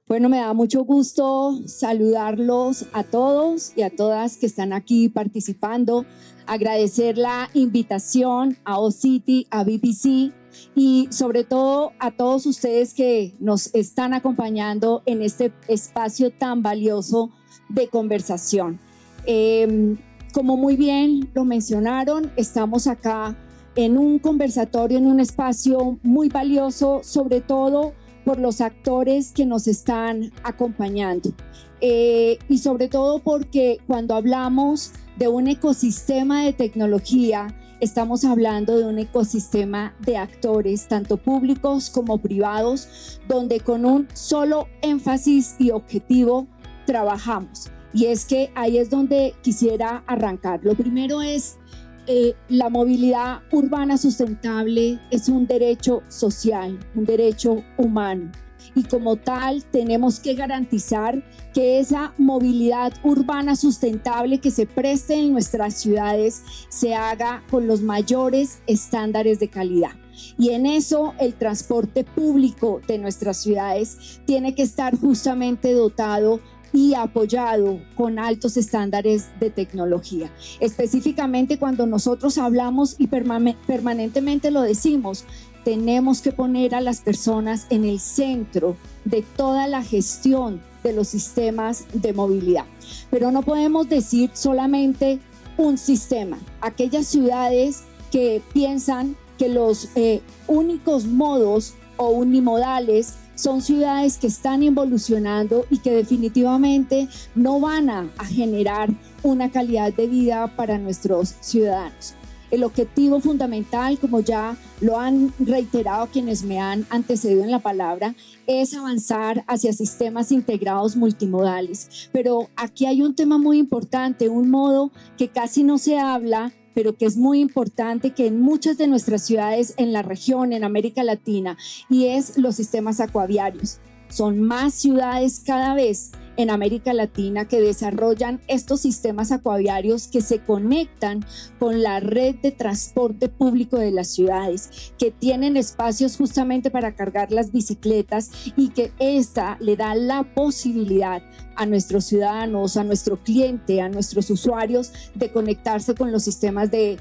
Bueno, me da mucho gusto saludarlos a todos y a todas que están aquí participando, agradecer la invitación a OCity, a BBC y sobre todo a todos ustedes que nos están acompañando en este espacio tan valioso de conversación. Como muy bien lo mencionaron, estamos acá en un conversatorio, en un espacio muy valioso, sobre todo por los actores que nos están acompañando y sobre todo porque cuando hablamos de un ecosistema de tecnología, estamos hablando de un ecosistema de actores, tanto públicos como privados, donde con un solo énfasis y objetivo trabajamos. Y es que ahí es donde quisiera arrancar. Lo primero es la movilidad urbana sustentable es un derecho social, un derecho humano, y como tal tenemos que garantizar que esa movilidad urbana sustentable que se preste en nuestras ciudades se haga con los mayores estándares de calidad. Y en eso el transporte público de nuestras ciudades tiene que estar justamente dotado y apoyado con altos estándares de tecnología. Específicamente cuando nosotros hablamos y permanentemente lo decimos, tenemos que poner a las personas en el centro de toda la gestión de los sistemas de movilidad. Pero no podemos decir solamente un sistema. Aquellas ciudades que piensan que los únicos modos o unimodales son ciudades que están involucionando y que definitivamente no van a generar una calidad de vida para nuestros ciudadanos. El objetivo fundamental, como ya lo han reiterado quienes me han antecedido en la palabra, es avanzar hacia sistemas integrados multimodales. Pero aquí hay un tema muy importante, un modo que casi no se habla, pero que es muy importante, que en muchas de nuestras ciudades en la región, en América Latina, y es los sistemas acuaviarios. Son más ciudades cada vez en América Latina que desarrollan estos sistemas acuaviarios que se conectan con la red de transporte público de las ciudades, que tienen espacios justamente para cargar las bicicletas y que esta le da la posibilidad a nuestros ciudadanos, a nuestro cliente, a nuestros usuarios de conectarse con los sistemas de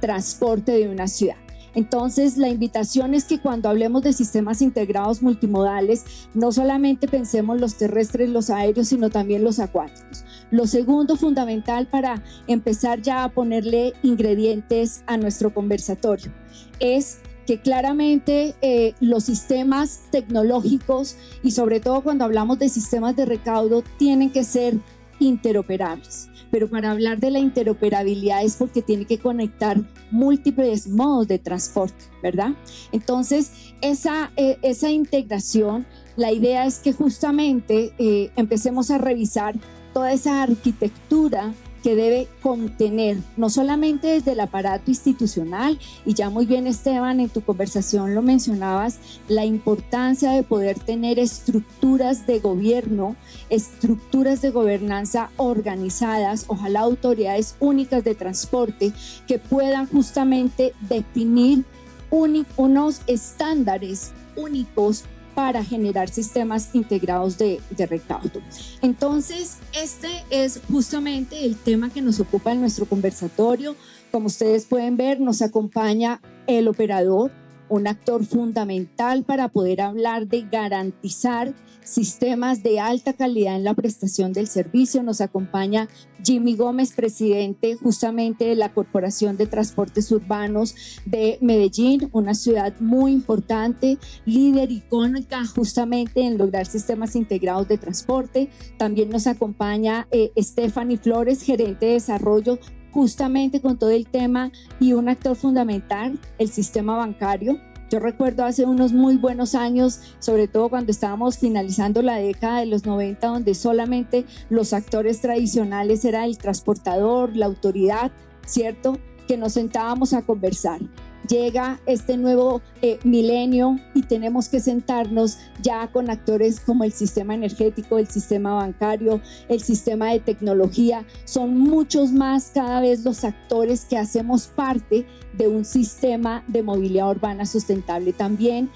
transporte de una ciudad. Entonces, la invitación es que cuando hablemos de sistemas integrados multimodales, no solamente pensemos los terrestres, los aéreos, sino también los acuáticos. Lo segundo fundamental para empezar ya a ponerle ingredientes a nuestro conversatorio es que claramente los sistemas tecnológicos y sobre todo cuando hablamos de sistemas de recaudo tienen que ser interoperables. Pero para hablar de la interoperabilidad es porque tiene que conectar múltiples modos de transporte, ¿verdad? Entonces, esa integración, la idea es que justamente empecemos a revisar toda esa arquitectura que debe contener, no solamente desde el aparato institucional, y ya muy bien Esteban en tu conversación lo mencionabas, la importancia de poder tener estructuras de gobierno, estructuras de gobernanza organizadas, ojalá autoridades únicas de transporte que puedan justamente definir unos estándares únicos para generar sistemas integrados de recaudo. Entonces, este es justamente el tema que nos ocupa en nuestro conversatorio. Como ustedes pueden ver, nos acompaña el operador, un actor fundamental para poder hablar de garantizar sistemas de alta calidad en la prestación del servicio. Nos acompaña Jimmy Gómez, presidente justamente de la Corporación de Transportes Urbanos de Medellín, una ciudad muy importante, líder icónica justamente en lograr sistemas integrados de transporte. También nos acompaña Stephanie Flores, gerente de desarrollo, justamente con todo el tema y un actor fundamental, el sistema bancario. Yo recuerdo hace unos muy buenos años, sobre todo cuando estábamos finalizando la década de los 90, donde solamente los actores tradicionales era el transportador, la autoridad, ¿cierto? Que nos sentábamos a conversar. llega este nuevo milenio y tenemos que sentarnos ya con actores como el sistema energético, el sistema bancario, el sistema de tecnología. Son muchos más cada vez los actores que hacemos parte de un sistema de movilidad urbana sustentable. También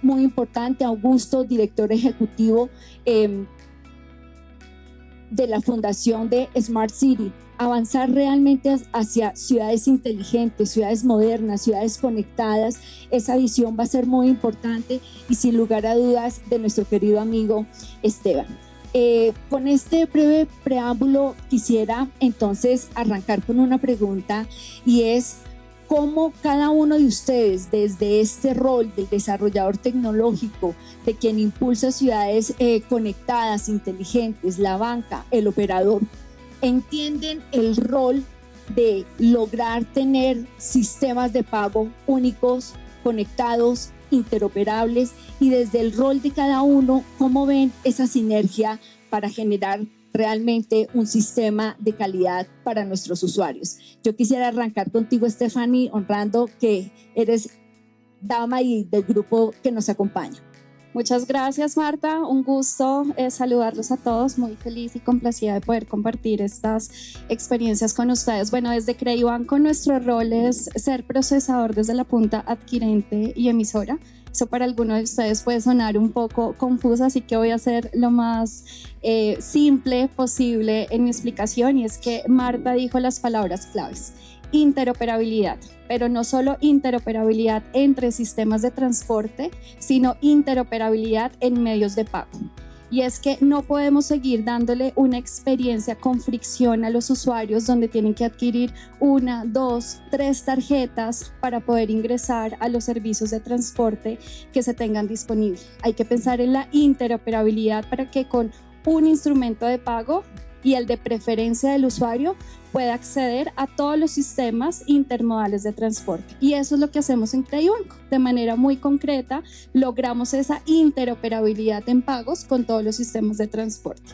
muy importante, Augusto, director ejecutivo de la fundación de Smart City, avanzar realmente hacia ciudades inteligentes, ciudades modernas, ciudades conectadas. Esa visión va a ser muy importante y sin lugar a dudas de nuestro querido amigo Esteban. Con este breve preámbulo quisiera entonces arrancar con una pregunta, y es: ¿cómo cada uno de ustedes, desde este rol del desarrollador tecnológico, de quien impulsa ciudades conectadas, inteligentes, la banca, el operador, entienden el rol de lograr tener sistemas de pago únicos, conectados, interoperables, y desde el rol de cada uno, cómo ven esa sinergia para generar realmente un sistema de calidad para nuestros usuarios? Yo quisiera arrancar contigo, Stephanie, honrando que eres dama y del grupo que nos acompaña. Muchas gracias, Marta. Un gusto saludarlos a todos. Muy feliz y complacida de poder compartir estas experiencias con ustedes. Bueno, desde CrediBanco nuestro rol es ser procesador desde la punta adquirente y emisora. Eso para algunos de ustedes puede sonar un poco confuso, así que voy a ser lo más simple posible en mi explicación, y es que Marta dijo las palabras claves: interoperabilidad, pero no solo interoperabilidad entre sistemas de transporte, sino interoperabilidad en medios de pago. Y es que no podemos seguir dándole una experiencia con fricción a los usuarios, donde tienen que adquirir 1, 2, 3 tarjetas para poder ingresar a los servicios de transporte que se tengan disponibles. Hay que pensar en la interoperabilidad para que con un instrumento de pago y el de preferencia del usuario pueda acceder a todos los sistemas intermodales de transporte. Y eso es lo que hacemos en CrediBanco. De manera muy concreta, logramos esa interoperabilidad en pagos con todos los sistemas de transporte.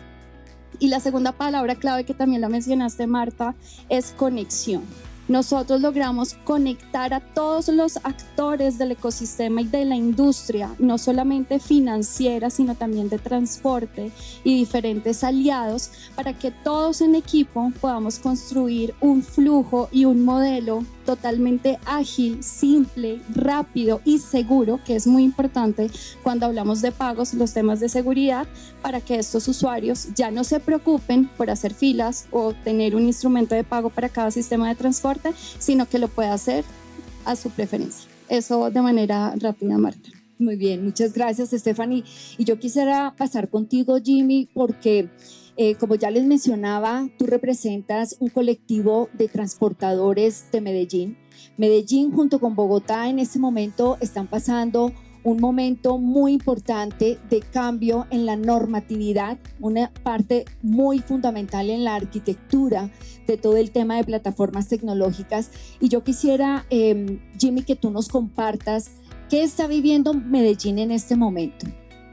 Y la segunda palabra clave, que también la mencionaste, Marta, es conexión. Nosotros logramos conectar a todos los actores del ecosistema y de la industria, no solamente financiera, sino también de transporte y diferentes aliados, para que todos en equipo podamos construir un flujo y un modelo totalmente ágil, simple, rápido y seguro, que es muy importante cuando hablamos de pagos, los temas de seguridad, para que estos usuarios ya no se preocupen por hacer filas o tener un instrumento de pago para cada sistema de transporte, sino que lo pueda hacer a su preferencia. Eso de manera rápida, Marta. Muy bien, muchas gracias, Stephanie. Y yo quisiera pasar contigo, Jimmy, porque como ya les mencionaba, tú representas un colectivo de transportadores de Medellín. Medellín junto con Bogotá en este momento están pasando un momento muy importante de cambio en la normatividad, una parte muy fundamental en la arquitectura de todo el tema de plataformas tecnológicas. Y yo quisiera, Jimmy, que tú nos compartas qué está viviendo Medellín en este momento.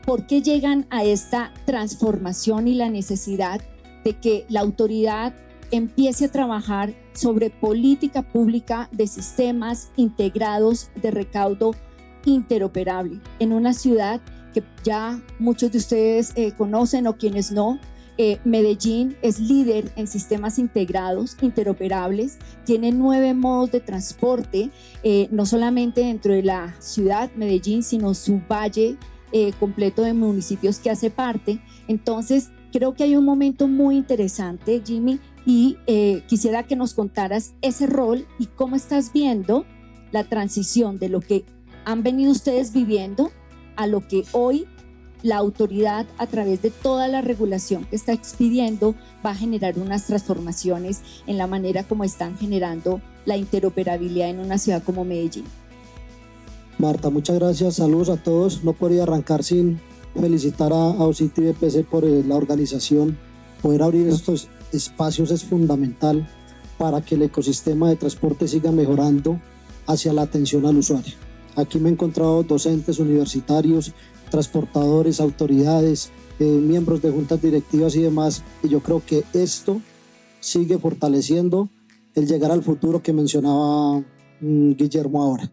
¿Por qué llegan a esta transformación y la necesidad de que la autoridad empiece a trabajar sobre política pública de sistemas integrados de recaudo interoperable en una ciudad que ya muchos de ustedes conocen, o quienes no? Medellín es líder en sistemas integrados, interoperables, tiene 9 modos de transporte, no solamente dentro de la ciudad Medellín, sino su valle completo de municipios que hace parte. Entonces creo que hay un momento muy interesante, Jimmy, y quisiera que nos contaras ese rol y cómo estás viendo la transición de lo que han venido ustedes viviendo a lo que hoy la autoridad, a través de toda la regulación que está expidiendo, va a generar unas transformaciones en la manera como están generando la interoperabilidad en una ciudad como Medellín. Marta, muchas gracias, saludos a todos. No podría arrancar sin felicitar a OCity BPC por la organización. Poder abrir estos espacios es fundamental para que el ecosistema de transporte siga mejorando hacia la atención al usuario. Aquí me he encontrado docentes universitarios, transportadores, autoridades, miembros de juntas directivas y demás, y yo creo que esto sigue fortaleciendo el llegar al futuro que mencionaba Guillermo ahora.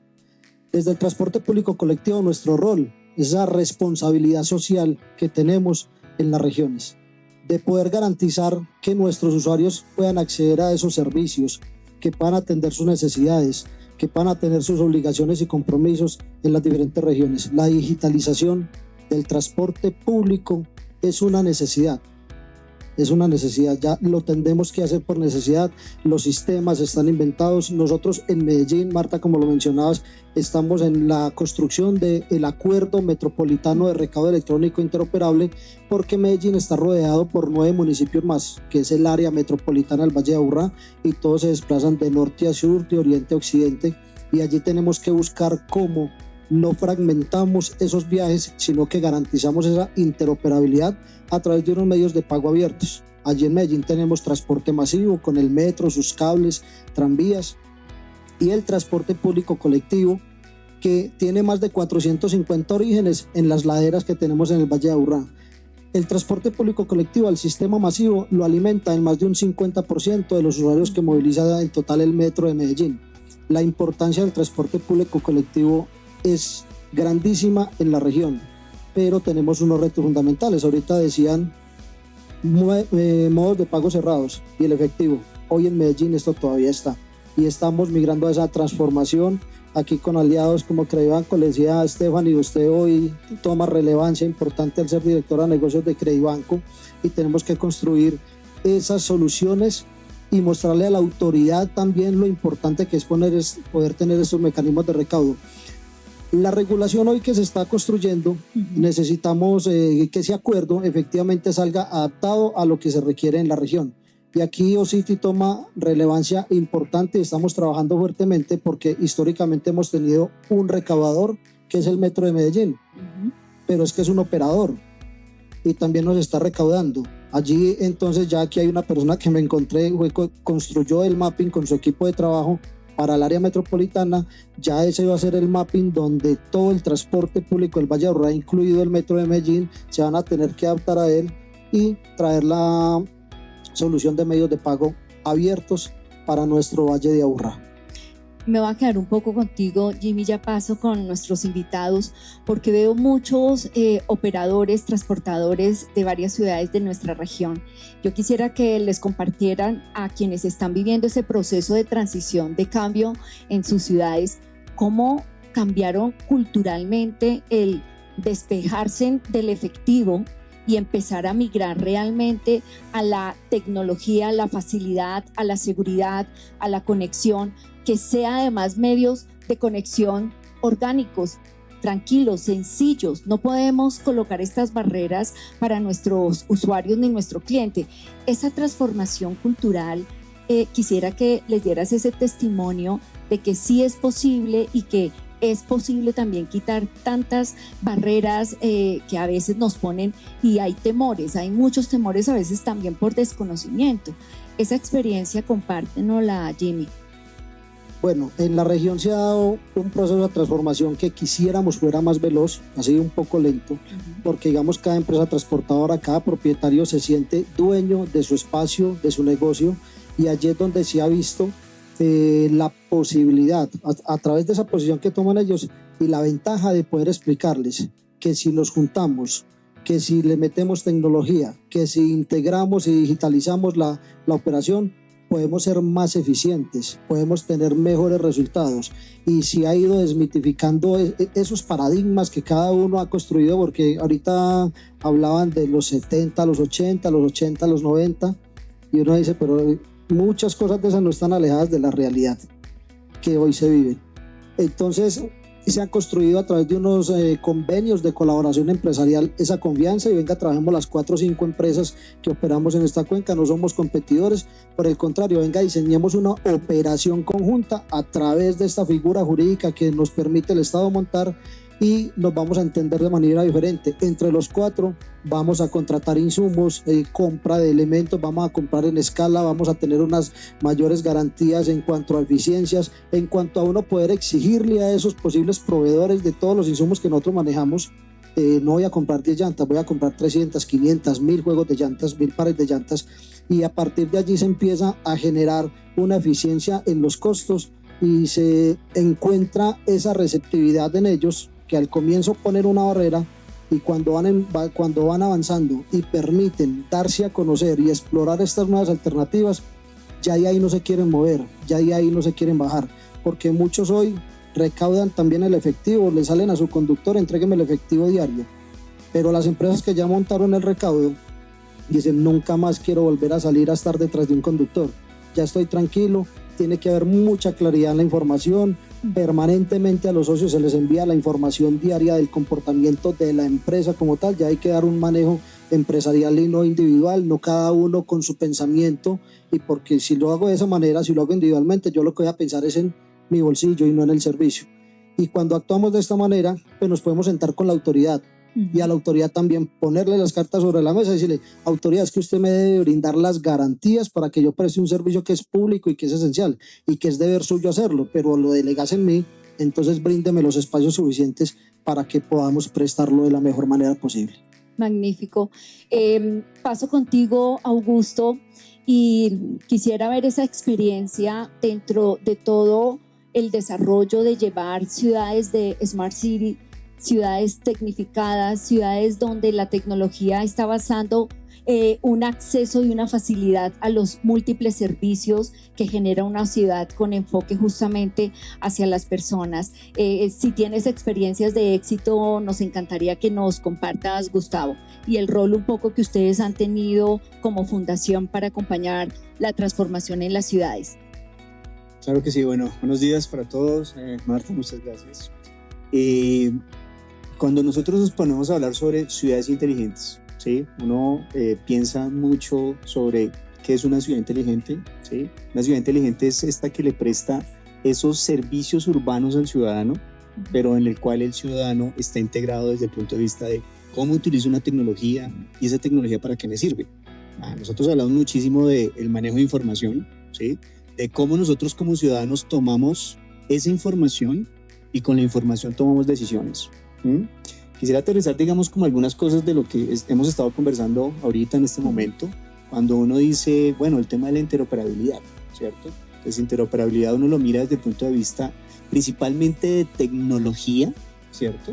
Desde el transporte público colectivo, nuestro rol es esa responsabilidad social que tenemos en las regiones, de poder garantizar que nuestros usuarios puedan acceder a esos servicios, que puedan atender sus necesidades, que puedan atender sus obligaciones y compromisos en las diferentes regiones. La digitalización del transporte público es una necesidad, ya lo tendremos que hacer por necesidad, los sistemas están inventados. Nosotros en Medellín, Marta, como lo mencionabas, estamos en la construcción del acuerdo metropolitano de recaudo electrónico interoperable, porque Medellín está rodeado por 9 municipios más, que es el área metropolitana del Valle de Aburrá, y todos se desplazan de norte a sur, de oriente a occidente, y allí tenemos que buscar cómo no fragmentamos esos viajes, sino que garantizamos esa interoperabilidad a través de unos medios de pago abiertos. Allí en Medellín tenemos transporte masivo con el metro, sus cables, tranvías, y el transporte público colectivo, que tiene más de 450 orígenes en las laderas que tenemos en el Valle de Aburrá. El transporte público colectivo al sistema masivo lo alimenta en más de un 50% de los usuarios que moviliza en total el metro de Medellín. La importancia del transporte público colectivo es grandísima en la región, pero tenemos unos retos fundamentales. Ahorita decían modos de pago cerrados y el efectivo. Hoy en Medellín esto todavía está, y estamos migrando a esa transformación. Aquí con aliados como Credibanco, le decía a Stephanie, usted hoy toma relevancia importante al ser directora de negocios de Credibanco, y tenemos que construir esas soluciones y mostrarle a la autoridad también lo importante que es poder tener estos mecanismos de recaudo. La regulación hoy que se está construyendo, necesitamos que ese acuerdo efectivamente salga adaptado a lo que se requiere en la región. Y aquí OCity toma relevancia importante y estamos trabajando fuertemente, porque históricamente hemos tenido un recaudador que es el Metro de Medellín, pero es que es un operador y también nos está recaudando. Allí entonces ya aquí hay una persona que me encontré, construyó el mapping con su equipo de trabajo para el área metropolitana. Ya ese va a ser el mapping donde todo el transporte público del Valle de Aburrá, incluido el Metro de Medellín, se van a tener que adaptar a él y traer la solución de medios de pago abiertos para nuestro Valle de Aburrá. Me voy a quedar un poco contigo, Jimmy, ya paso con nuestros invitados, porque veo muchos operadores, transportadores de varias ciudades de nuestra región. Yo quisiera que les compartieran a quienes están viviendo ese proceso de transición, de cambio en sus ciudades, cómo cambiaron culturalmente el despejarse del efectivo y empezar a migrar realmente a la tecnología, a la facilidad, a la seguridad, a la conexión, que sea además medios de conexión orgánicos, tranquilos, sencillos. No podemos colocar estas barreras para nuestros usuarios ni nuestro cliente. Esa transformación cultural, quisiera que les dieras ese testimonio de que sí es posible, y que es posible también quitar tantas barreras que a veces nos ponen, y hay temores, hay muchos temores a veces también por desconocimiento. Esa experiencia compártenosla, Jimmy. Bueno, en la región se ha dado un proceso de transformación que quisiéramos fuera más veloz, ha sido un poco lento, porque digamos cada empresa transportadora, cada propietario se siente dueño de su espacio, de su negocio, y allí es donde se ha visto la posibilidad, a través de esa posición que toman ellos, y la ventaja de poder explicarles que si los juntamos, que si le metemos tecnología, que si integramos y digitalizamos la operación, podemos ser más eficientes, podemos tener mejores resultados. Y se ha ido desmitificando esos paradigmas que cada uno ha construido, porque ahorita hablaban de los 70, los 80, los 90, y uno dice, pero muchas cosas de esas no están alejadas de la realidad que hoy se vive. Entonces se han construido a través de unos convenios de colaboración empresarial esa confianza, y venga, trabajemos las 4 o 5 empresas que operamos en esta cuenca, no somos competidores, por el contrario, venga, diseñemos una operación conjunta a través de esta figura jurídica que nos permite el Estado montar, y nos vamos a entender de manera diferente. Entre los 4 vamos a contratar insumos, compra de elementos, vamos a comprar en escala, vamos a tener unas mayores garantías en cuanto a eficiencias, en cuanto a uno poder exigirle a esos posibles proveedores de todos los insumos que nosotros manejamos. No voy a comprar 10 llantas, voy a comprar 300, 500, 1000 juegos de llantas, 1000 pares de llantas, y a partir de allí se empieza a generar una eficiencia en los costos y se encuentra esa receptividad en ellos, que al comienzo poner una barrera, y cuando van avanzando y permiten darse a conocer y explorar estas nuevas alternativas, ya de ahí no se quieren mover, ya de ahí no se quieren bajar, porque muchos hoy recaudan también el efectivo, le salen a su conductor, entrégueme el efectivo diario, pero las empresas que ya montaron el recaudo dicen, nunca más quiero volver a salir a estar detrás de un conductor, ya estoy tranquilo. Tiene que haber mucha claridad en la información. Permanentemente a los socios se les envía la información diaria del comportamiento de la empresa como tal. Ya hay que dar un manejo empresarial y no individual, no cada uno con su pensamiento, y porque si lo hago de esa manera, si lo hago individualmente, yo lo que voy a pensar es en mi bolsillo y no en el servicio. Y cuando actuamos de esta manera, pues nos podemos sentar con la autoridad, y a la autoridad también ponerle las cartas sobre la mesa y decirle, autoridad, es que usted me debe brindar las garantías para que yo preste un servicio que es público y que es esencial y que es deber suyo hacerlo, pero lo delegas en mí, entonces bríndeme los espacios suficientes para que podamos prestarlo de la mejor manera posible. Magnífico. Paso contigo, Augusto, y quisiera ver esa experiencia dentro de todo el desarrollo de llevar ciudades de Smart City, ciudades tecnificadas, ciudades donde la tecnología está basando un acceso y una facilidad a los múltiples servicios que genera una ciudad con enfoque justamente hacia las personas. Si tienes experiencias de éxito, nos encantaría que nos compartas, Gustavo, y el rol un poco que ustedes han tenido como fundación para acompañar la transformación en las ciudades. Claro que sí, bueno, buenos días para todos. Marta, muchas gracias. Cuando nosotros nos ponemos a hablar sobre ciudades inteligentes, ¿sí? Uno piensa mucho sobre qué es una ciudad inteligente, ¿sí? Una ciudad inteligente es esta que le presta esos servicios urbanos al ciudadano, pero en el cual el ciudadano está integrado desde el punto de vista de cómo utilizo una tecnología y esa tecnología para qué me sirve. Nosotros hablamos muchísimo del manejo de información, ¿sí? De cómo nosotros como ciudadanos tomamos esa información y con la información tomamos decisiones. Quisiera aterrizar, digamos, como algunas cosas de lo que hemos estado conversando ahorita en este momento, cuando uno dice, bueno, el tema de la interoperabilidad, ¿cierto? Entonces, interoperabilidad uno lo mira desde el punto de vista principalmente de tecnología, ¿cierto?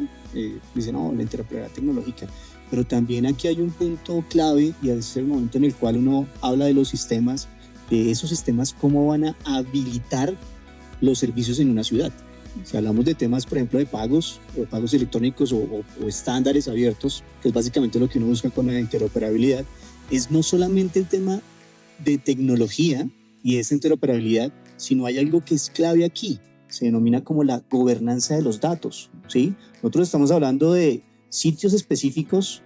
Dice, no, la interoperabilidad tecnológica, pero también aquí hay un punto clave y es el momento en el cual uno habla de los sistemas, de esos sistemas, cómo van a habilitar los servicios en una ciudad. Si hablamos de temas, por ejemplo, de pagos electrónicos o estándares abiertos, que es básicamente lo que uno busca con la interoperabilidad, es no solamente el tema de tecnología y esa interoperabilidad, sino hay algo que es clave aquí, se denomina como la gobernanza de los datos, ¿sí? Nosotros estamos hablando de sitios específicos,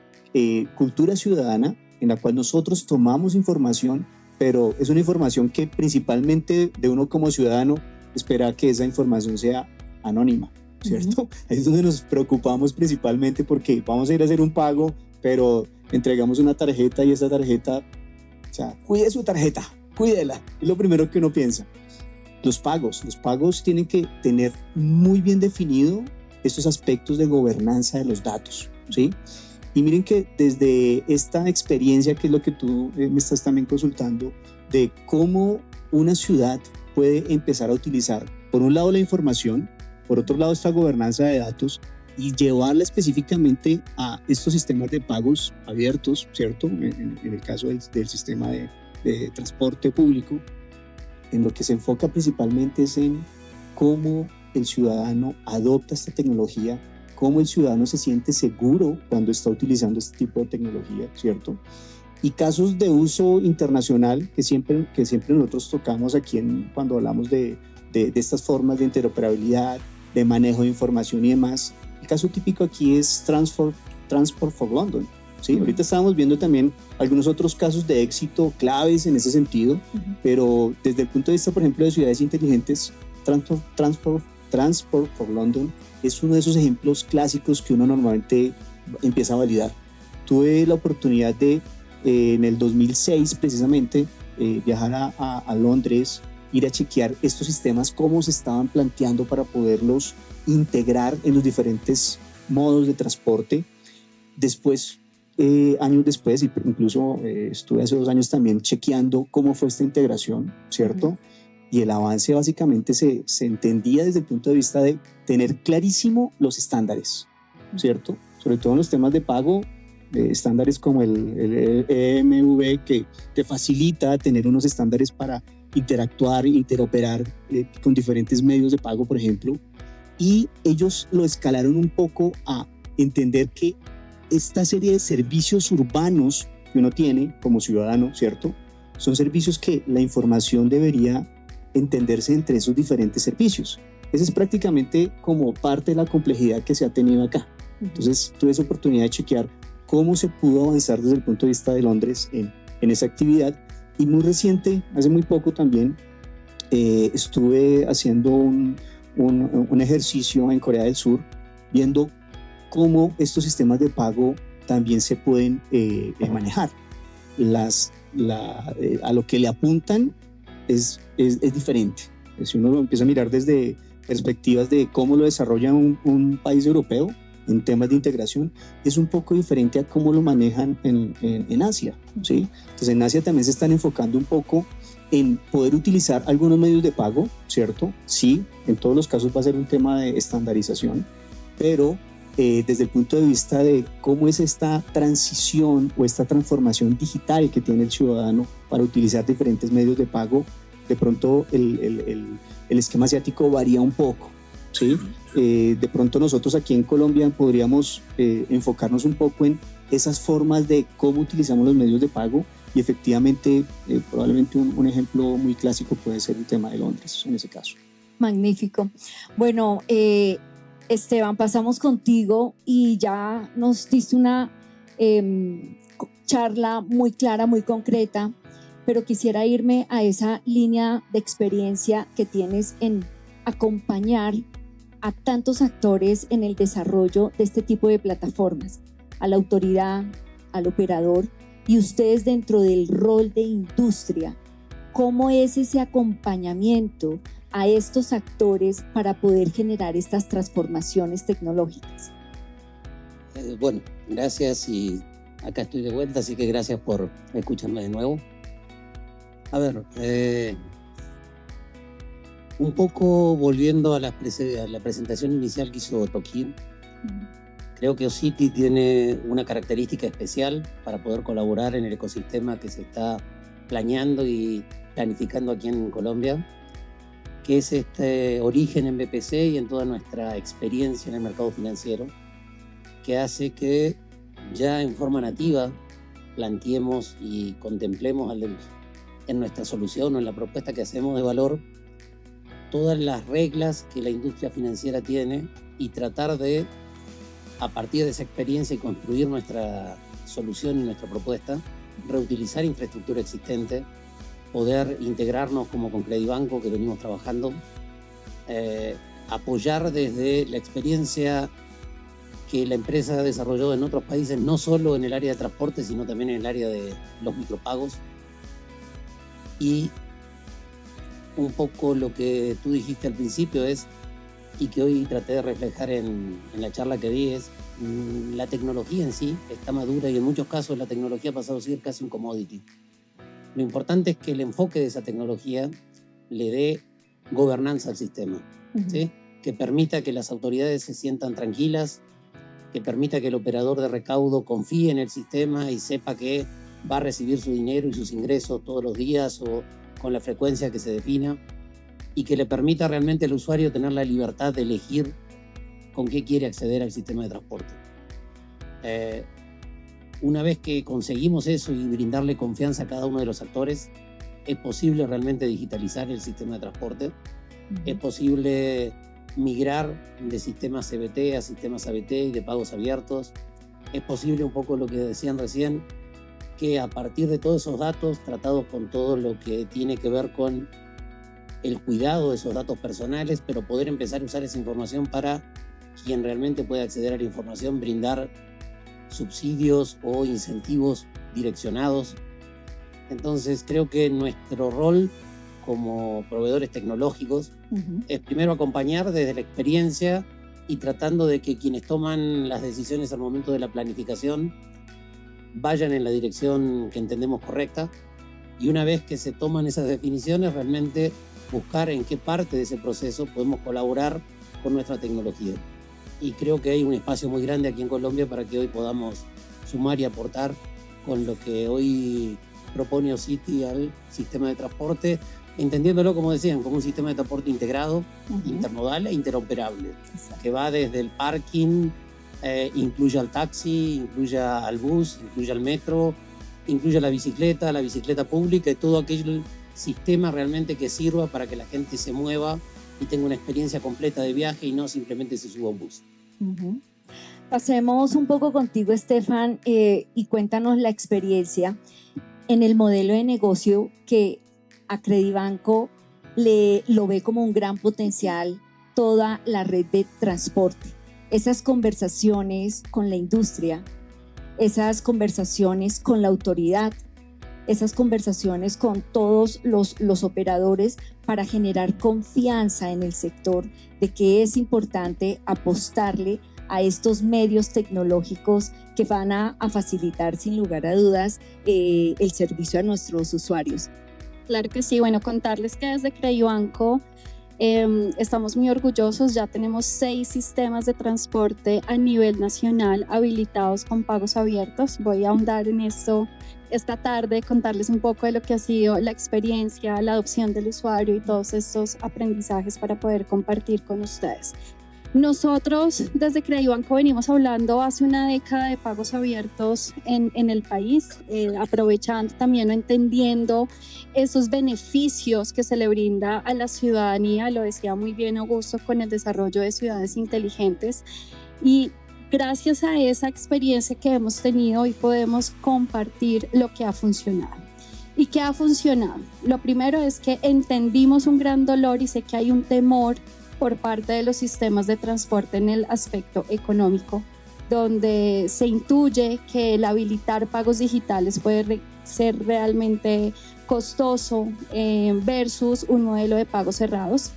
cultura ciudadana, en la cual nosotros tomamos información, pero es una información que principalmente de uno como ciudadano espera que esa información sea anónima, ¿cierto? Ahí es donde nos preocupamos principalmente, porque vamos a ir a hacer un pago, pero entregamos una tarjeta y esa tarjeta, o sea, cuide su tarjeta, cuídela, es lo primero que uno piensa. Los pagos tienen que tener muy bien definido estos aspectos de gobernanza de los datos, ¿sí? Y miren que desde esta experiencia, que es lo que tú me estás también consultando, de cómo una ciudad puede empezar a utilizar, por un lado, la información, por otro lado, esta gobernanza de datos, y llevarla específicamente a estos sistemas de pagos abiertos, ¿cierto? En el caso del sistema de transporte público, en lo que se enfoca principalmente es en cómo el ciudadano adopta esta tecnología, cómo el ciudadano se siente seguro cuando está utilizando este tipo de tecnología, ¿cierto? Y casos de uso internacional que siempre nosotros tocamos aquí cuando hablamos de estas formas de interoperabilidad, de manejo de información y demás. El caso típico aquí es Transport for London, ¿sí? Ahorita estábamos viendo también algunos otros casos de éxito claves en ese sentido, pero desde el punto de vista, por ejemplo, de ciudades inteligentes, Transport for London es uno de esos ejemplos clásicos que uno normalmente empieza a validar. Tuve la oportunidad de, en el 2006 precisamente, viajar a Londres, ir a chequear estos sistemas, cómo se estaban planteando para poderlos integrar en los diferentes modos de transporte. Después, años después, incluso estuve hace 2 años también chequeando cómo fue esta integración, ¿cierto? y el avance básicamente se entendía desde el punto de vista de tener clarísimo los estándares, ¿cierto? Sobre todo en los temas de pago, estándares como el EMV, que te facilita tener unos estándares para interactuar, interoperar con diferentes medios de pago, por ejemplo, y ellos lo escalaron un poco a entender que esta serie de servicios urbanos que uno tiene como ciudadano, ¿cierto? Son servicios que la información debería entenderse entre esos diferentes servicios. Esa es prácticamente como parte de la complejidad que se ha tenido acá. Entonces tuve esa oportunidad de chequear cómo se pudo avanzar desde el punto de vista de Londres en esa actividad. Y muy reciente, hace muy poco también, estuve haciendo un ejercicio en Corea del Sur, viendo cómo estos sistemas de pago también se pueden manejar. A lo que le apuntan es diferente. Si uno lo empieza a mirar desde perspectivas de cómo lo desarrolla un país europeo en temas de integración, es un poco diferente a cómo lo manejan en Asia, ¿sí? Entonces en Asia también se están enfocando un poco en poder utilizar algunos medios de pago, ¿cierto? Sí, en todos los casos va a ser un tema de estandarización, pero desde el punto de vista de cómo es esta transición o esta transformación digital que tiene el ciudadano para utilizar diferentes medios de pago, de pronto el esquema asiático varía un poco, ¿sí? De pronto nosotros aquí en Colombia podríamos enfocarnos un poco en esas formas de cómo utilizamos los medios de pago y efectivamente probablemente un ejemplo muy clásico puede ser el tema de Londres en ese caso. Magnífico. Bueno, Esteban, pasamos contigo y ya nos diste una charla muy clara, muy concreta, pero quisiera irme a esa línea de experiencia que tienes en acompañar a tantos actores en el desarrollo de este tipo de plataformas, a la autoridad, al operador y ustedes dentro del rol de industria. ¿Cómo es ese acompañamiento a estos actores para poder generar estas transformaciones tecnológicas? Bueno, gracias y acá estoy de vuelta, así que gracias por escucharme de nuevo. A ver, un poco volviendo a la presentación inicial que hizo Toquín, creo que OSITI tiene una característica especial para poder colaborar en el ecosistema que se está planeando y planificando aquí en Colombia, que es este origen en BPC y en toda nuestra experiencia en el mercado financiero, que hace que ya en forma nativa planteemos y contemplemos en nuestra solución o en la propuesta que hacemos de valor todas las reglas que la industria financiera tiene y tratar de, a partir de esa experiencia y construir nuestra solución y nuestra propuesta, reutilizar infraestructura existente, poder integrarnos como con Credibanco, que venimos trabajando, apoyar desde la experiencia que la empresa ha desarrollado en otros países, no solo en el área de transporte, sino también en el área de los micropagos. Y un poco lo que tú dijiste al principio es, y que hoy traté de reflejar en la charla que di, es la tecnología en sí está madura y en muchos casos la tecnología ha pasado a ser casi un commodity. Lo importante es que el enfoque de esa tecnología le dé gobernanza al sistema, ¿sí? Que permita que las autoridades se sientan tranquilas, que permita que el operador de recaudo confíe en el sistema y sepa que va a recibir su dinero y sus ingresos todos los días o con la frecuencia que se defina, y que le permita realmente al usuario tener la libertad de elegir con qué quiere acceder al sistema de transporte. Una vez que conseguimos eso y brindarle confianza a cada uno de los actores, es posible realmente digitalizar el sistema de transporte, es posible migrar de sistemas CBT a sistemas ABT y de pagos abiertos, es posible un poco lo que decían recién, que a partir de todos esos datos, tratados con todo lo que tiene que ver con el cuidado de esos datos personales, pero poder empezar a usar esa información para quien realmente puede acceder a la información, brindar subsidios o incentivos direccionados. Entonces creo que nuestro rol como proveedores tecnológicos es primero acompañar desde la experiencia y tratando de que quienes toman las decisiones al momento de la planificación vayan en la dirección que entendemos correcta, y una vez que se toman esas definiciones realmente buscar en qué parte de ese proceso podemos colaborar con nuestra tecnología. Y creo que hay un espacio muy grande aquí en Colombia para que hoy podamos sumar y aportar con lo que hoy propone OSITI al sistema de transporte, entendiéndolo, como decían, como un sistema de transporte integrado, intermodal e interoperable. Exacto. Que va desde el parking, incluye al taxi, incluye al bus, incluye al metro, incluye la bicicleta pública y todo aquel sistema realmente que sirva para que la gente se mueva y tenga una experiencia completa de viaje y no simplemente se suba a un bus. Pasemos un poco contigo, Estefan, y cuéntanos la experiencia en el modelo de negocio que Acredibanco lo ve como un gran potencial, toda la red de transporte. Esas conversaciones con la industria, esas conversaciones con la autoridad, esas conversaciones con todos los operadores para generar confianza en el sector de que es importante apostarle a estos medios tecnológicos que van a facilitar sin lugar a dudas el servicio a nuestros usuarios. Claro que sí, bueno, contarles que desde Credibanco estamos muy orgullosos, ya tenemos 6 sistemas de transporte a nivel nacional habilitados con pagos abiertos. Voy a ahondar en esto esta tarde, contarles un poco de lo que ha sido la experiencia, la adopción del usuario y todos estos aprendizajes para poder compartir con ustedes. Nosotros desde Credibanco venimos hablando hace una década de pagos abiertos en el país, aprovechando también o entendiendo esos beneficios que se le brinda a la ciudadanía, lo decía muy bien Augusto, con el desarrollo de ciudades inteligentes. Y gracias a esa experiencia que hemos tenido, hoy podemos compartir lo que ha funcionado. ¿Y qué ha funcionado? Lo primero es que entendimos un gran dolor y sé que hay un temor por parte de los sistemas de transporte en el aspecto económico, donde se intuye que el habilitar pagos digitales puede ser realmente costoso versus un modelo de pagos cerrados.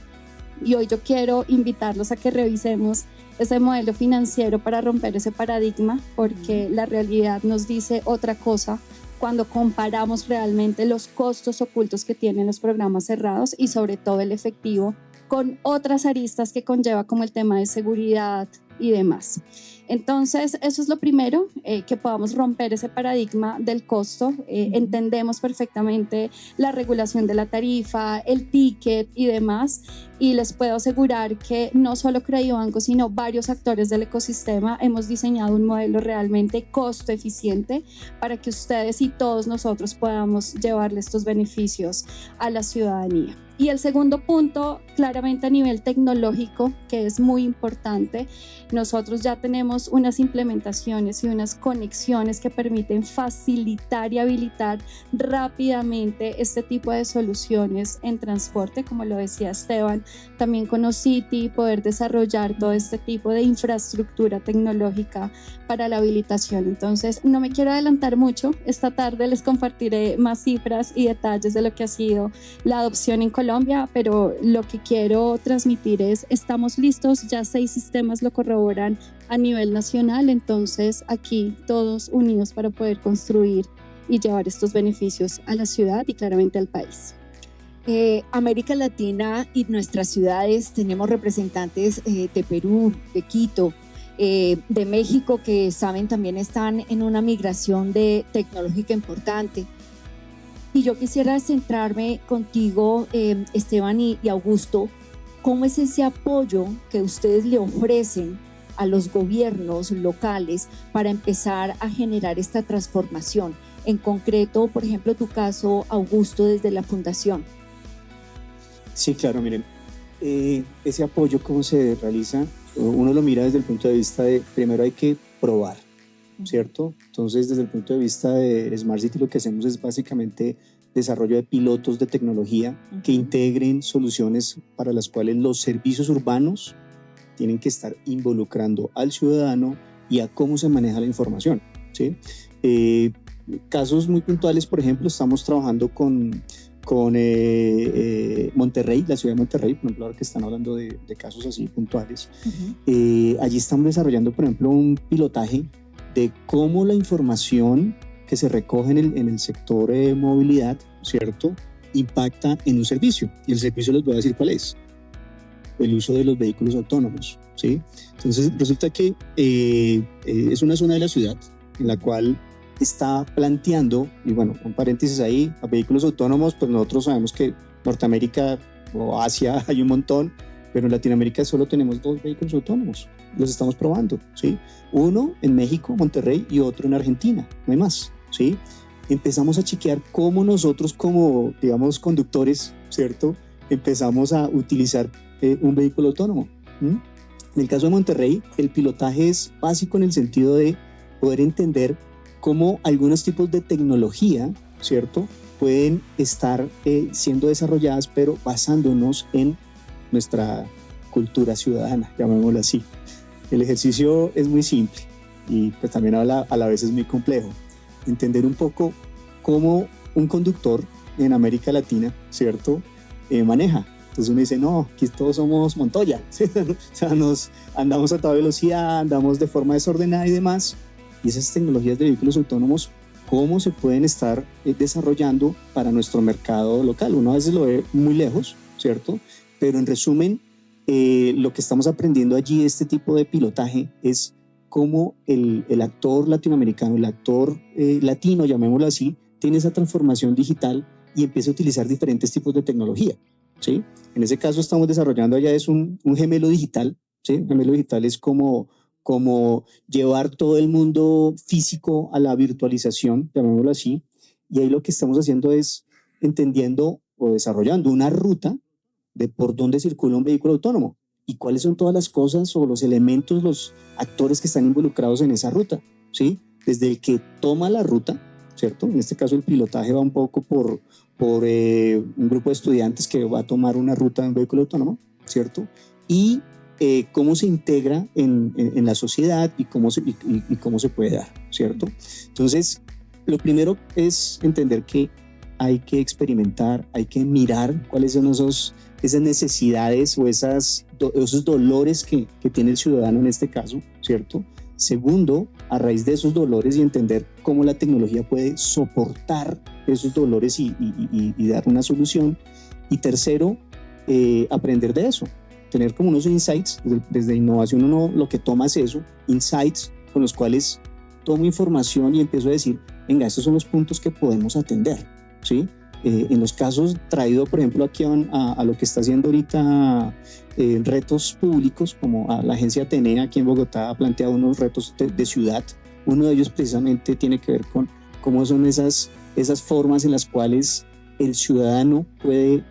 Y hoy yo quiero invitarlos a que revisemos ese modelo financiero para romper ese paradigma, porque la realidad nos dice otra cosa cuando comparamos realmente los costos ocultos que tienen los programas cerrados y sobre todo el efectivo con otras aristas que conlleva como el tema de seguridad y demás. Entonces, eso es lo primero, que podamos romper ese paradigma del costo. Entendemos perfectamente la regulación de la tarifa, el ticket y demás, y les puedo asegurar que no solo Credibanco, sino varios actores del ecosistema hemos diseñado un modelo realmente costo eficiente para que ustedes y todos nosotros podamos llevarle estos beneficios a la ciudadanía. Y el segundo punto, claramente a nivel tecnológico, que es muy importante, nosotros ya tenemos unas implementaciones y unas conexiones que permiten facilitar y habilitar rápidamente este tipo de soluciones en transporte, como lo decía Esteban, también con OSITI, poder desarrollar todo este tipo de infraestructura tecnológica para la habilitación. Entonces, no me quiero adelantar mucho, esta tarde les compartiré más cifras y detalles de lo que ha sido la adopción en Colombia, pero lo que quiero transmitir es, estamos listos, ya 6 sistemas lo corroboran a nivel nacional, entonces aquí todos unidos para poder construir y llevar estos beneficios a la ciudad y claramente al país. América Latina y nuestras ciudades tenemos representantes de Perú, de Quito, de México, que saben también están en una migración tecnológica importante. Y yo quisiera centrarme contigo, Esteban y Augusto, ¿cómo es ese apoyo que ustedes le ofrecen a los gobiernos locales para empezar a generar esta transformación? En concreto, por ejemplo, tu caso, Augusto, desde la Fundación. Sí, claro, miren, ese apoyo, ¿cómo se realiza? Uno lo mira desde el punto de vista de, primero hay que probar, ¿cierto? Entonces, desde el punto de vista de Smart City, lo que hacemos es básicamente desarrollo de pilotos de tecnología que integren soluciones para las cuales los servicios urbanos tienen que estar involucrando al ciudadano y a cómo se maneja la información, ¿sí? Casos muy puntuales, por ejemplo, estamos trabajando con Monterrey, la ciudad de Monterrey, por ejemplo, ahora que están hablando de casos así puntuales. Allí estamos desarrollando, por ejemplo, un pilotaje de cómo la información que se recoge en el sector de movilidad, ¿cierto? impacta en un servicio, y el servicio les voy a decir cuál es: el uso de los vehículos autónomos, ¿sí? Entonces resulta que es una zona de la ciudad en la cual está planteando, y bueno, un paréntesis ahí, a vehículos autónomos, pues nosotros sabemos que Norteamérica o Asia hay un montón, pero en Latinoamérica solo tenemos 2 vehículos autónomos, los estamos probando, ¿sí? Uno en México, Monterrey, y otro en Argentina, no hay más, ¿sí? Empezamos a chequear cómo nosotros como, digamos, conductores, ¿cierto?, empezamos a utilizar un vehículo autónomo. En el caso de Monterrey, el pilotaje es básico en el sentido de poder entender cómo algunos tipos de tecnología, ¿cierto?, pueden estar siendo desarrolladas, pero basándonos en nuestra cultura ciudadana, llamémoslo así. El ejercicio es muy simple y pues también a la vez es muy complejo. Entender un poco cómo un conductor en América Latina, ¿cierto?, maneja. Entonces uno dice, no, aquí todos somos Montoya, ¿sí? O sea, andamos a toda velocidad, andamos de forma desordenada y demás. Y esas tecnologías de vehículos autónomos, ¿cómo se pueden estar desarrollando para nuestro mercado local? Uno a veces lo ve muy lejos, ¿cierto? Pero en resumen, lo que estamos aprendiendo allí, este tipo de pilotaje, es cómo el actor latinoamericano, el actor latino, llamémoslo así, tiene esa transformación digital y empieza a utilizar diferentes tipos de tecnología, ¿sí? En ese caso estamos desarrollando allá es un gemelo digital, ¿sí? Un gemelo digital es como llevar todo el mundo físico a la virtualización, llamémoslo así, y ahí lo que estamos haciendo es entendiendo o desarrollando una ruta de por dónde circula un vehículo autónomo y cuáles son todas las cosas o los elementos, los actores que están involucrados en esa ruta, ¿sí? Desde el que toma la ruta, ¿cierto? En este caso el pilotaje va un poco por un grupo de estudiantes que va a tomar una ruta en un vehículo autónomo, ¿cierto? Y cómo se integra en la sociedad y cómo se puede dar, ¿cierto? Entonces, lo primero es entender que hay que experimentar, hay que mirar cuáles son esas necesidades o esos dolores que tiene el ciudadano en este caso, ¿cierto? Segundo, a raíz de esos dolores y entender cómo la tecnología puede soportar esos dolores y dar una solución. Y tercero, aprender de eso, tener como unos insights, desde innovación uno lo que toma es eso, insights con los cuales tomo información y empiezo a decir, venga, estos son los puntos que podemos atender, ¿sí? En los casos traído, por ejemplo, aquí a lo que está haciendo ahorita retos públicos, como a la agencia Atenea aquí en Bogotá ha planteado unos retos de ciudad. Uno de ellos precisamente tiene que ver con cómo son esas formas en las cuales el ciudadano puede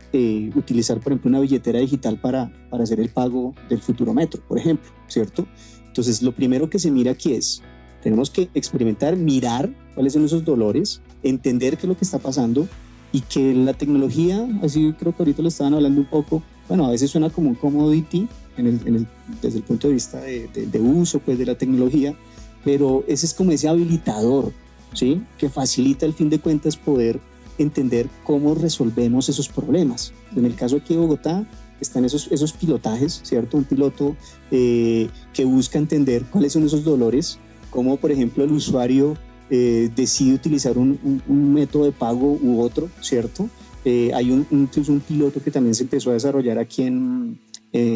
utilizar, por ejemplo, una billetera digital para hacer el pago del futuro metro, por ejemplo, ¿cierto? Entonces, lo primero que se mira aquí es, tenemos que experimentar, mirar cuáles son esos dolores, entender qué es lo que está pasando y que la tecnología, así creo que ahorita lo estaban hablando un poco, bueno, a veces suena como un commodity desde el punto de vista de uso pues, de la tecnología, pero ese es como ese habilitador, ¿sí? Que facilita al fin de cuentas poder entender cómo resolvemos esos problemas. En el caso aquí de Bogotá están esos pilotajes, ¿cierto? Un piloto que busca entender cuáles son esos dolores, como por ejemplo el usuario decide utilizar un método de pago u otro, ¿cierto? Hay incluso un piloto que también se empezó a desarrollar aquí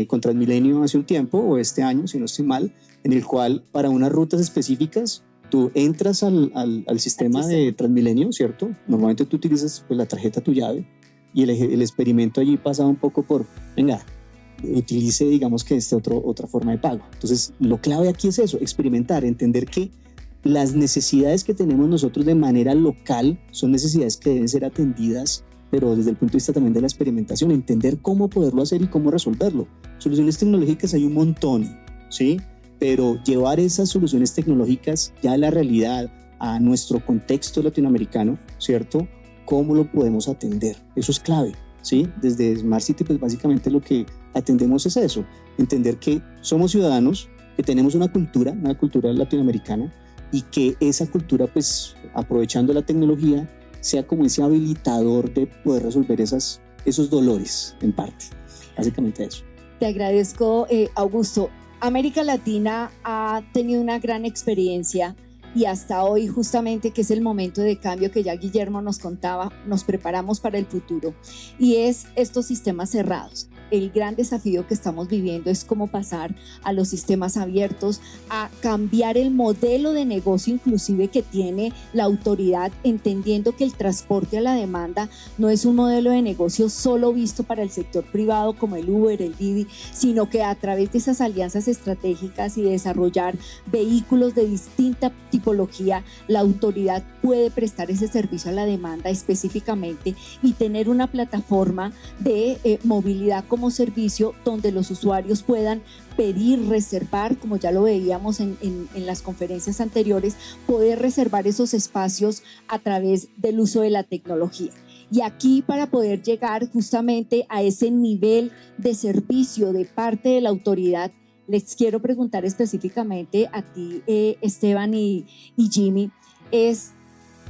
con Transmilenio hace un tiempo, o este año, si no estoy mal, en el cual para unas rutas específicas tú entras al sistema de Transmilenio, ¿cierto? Normalmente tú utilizas pues, la tarjeta, tu llave, y el experimento allí pasa un poco por, venga, utilice, digamos que otra forma de pago. Entonces, lo clave aquí es eso, experimentar, entender que las necesidades que tenemos nosotros de manera local son necesidades que deben ser atendidas, pero desde el punto de vista también de la experimentación, entender cómo poderlo hacer y cómo resolverlo. Soluciones tecnológicas hay un montón, ¿sí? Pero llevar esas soluciones tecnológicas ya a la realidad, a nuestro contexto latinoamericano, ¿cierto? ¿Cómo lo podemos atender? Eso es clave, ¿sí? Desde Smart City, pues básicamente lo que atendemos es eso, entender que somos ciudadanos, que tenemos una cultura latinoamericana, y que esa cultura, pues aprovechando la tecnología, sea como ese habilitador de poder resolver esos dolores en parte. Básicamente eso. Te agradezco, Augusto. América Latina ha tenido una gran experiencia y hasta hoy justamente, que es el momento de cambio que ya Guillermo nos contaba, nos preparamos para el futuro, y es estos sistemas cerrados. El gran desafío que estamos viviendo es cómo pasar a los sistemas abiertos, a cambiar el modelo de negocio inclusive que tiene la autoridad, entendiendo que el transporte a la demanda no es un modelo de negocio solo visto para el sector privado como el Uber, el Didi, sino que a través de esas alianzas estratégicas y de desarrollar vehículos de distinta tipología, la autoridad puede prestar ese servicio a la demanda específicamente y tener una plataforma de movilidad como servicio donde los usuarios puedan pedir, reservar, como ya lo veíamos en las conferencias anteriores, poder reservar esos espacios a través del uso de la tecnología. Y aquí, para poder llegar justamente a ese nivel de servicio de parte de la autoridad, les quiero preguntar específicamente a ti, Esteban y Jimmy, es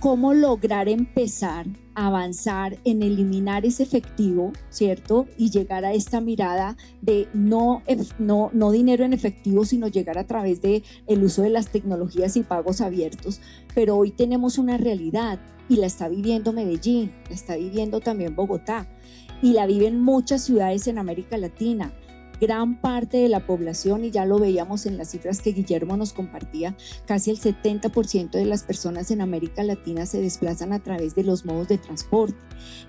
cómo lograr empezar a avanzar en eliminar ese efectivo, ¿cierto? Y llegar a esta mirada de no dinero en efectivo, sino llegar a través del uso de las tecnologías y pagos abiertos. Pero hoy tenemos una realidad y la está viviendo Medellín, la está viviendo también Bogotá y la viven muchas ciudades en América Latina. Gran parte de la población, y ya lo veíamos en las cifras que Guillermo nos compartía, casi el 70% de las personas en América Latina se desplazan a través de los modos de transporte.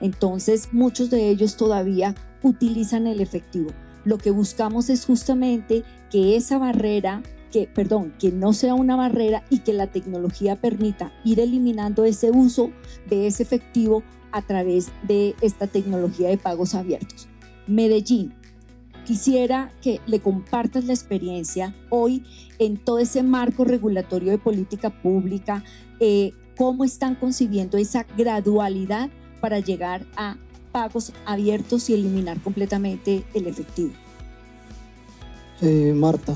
Entonces, muchos de ellos todavía utilizan el efectivo. Lo que buscamos es justamente que esa barrera, que no sea una barrera y que la tecnología permita ir eliminando ese uso de ese efectivo a través de esta tecnología de pagos abiertos. Medellín. Quisiera que le compartas la experiencia hoy en todo ese marco regulatorio de política pública, cómo están concibiendo esa gradualidad para llegar a pagos abiertos y eliminar completamente el efectivo. Marta,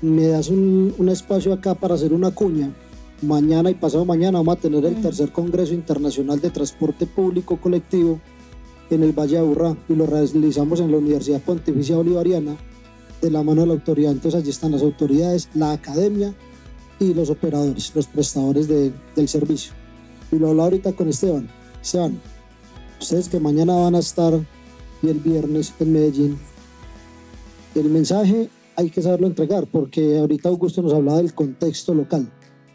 me das un espacio acá para hacer una cuña. Mañana y pasado mañana vamos a tener el tercer Congreso Internacional de Transporte Público Colectivo en el Valle de Aburrá, y lo realizamos en la Universidad Pontificia Bolivariana de la mano de la autoridad. Entonces allí están las autoridades, la academia y los operadores, los prestadores del servicio. Y lo hablaba ahorita con Esteban. Esteban, ustedes que mañana van a estar y el viernes en Medellín, el mensaje hay que saberlo entregar, porque ahorita Augusto nos hablaba del contexto local.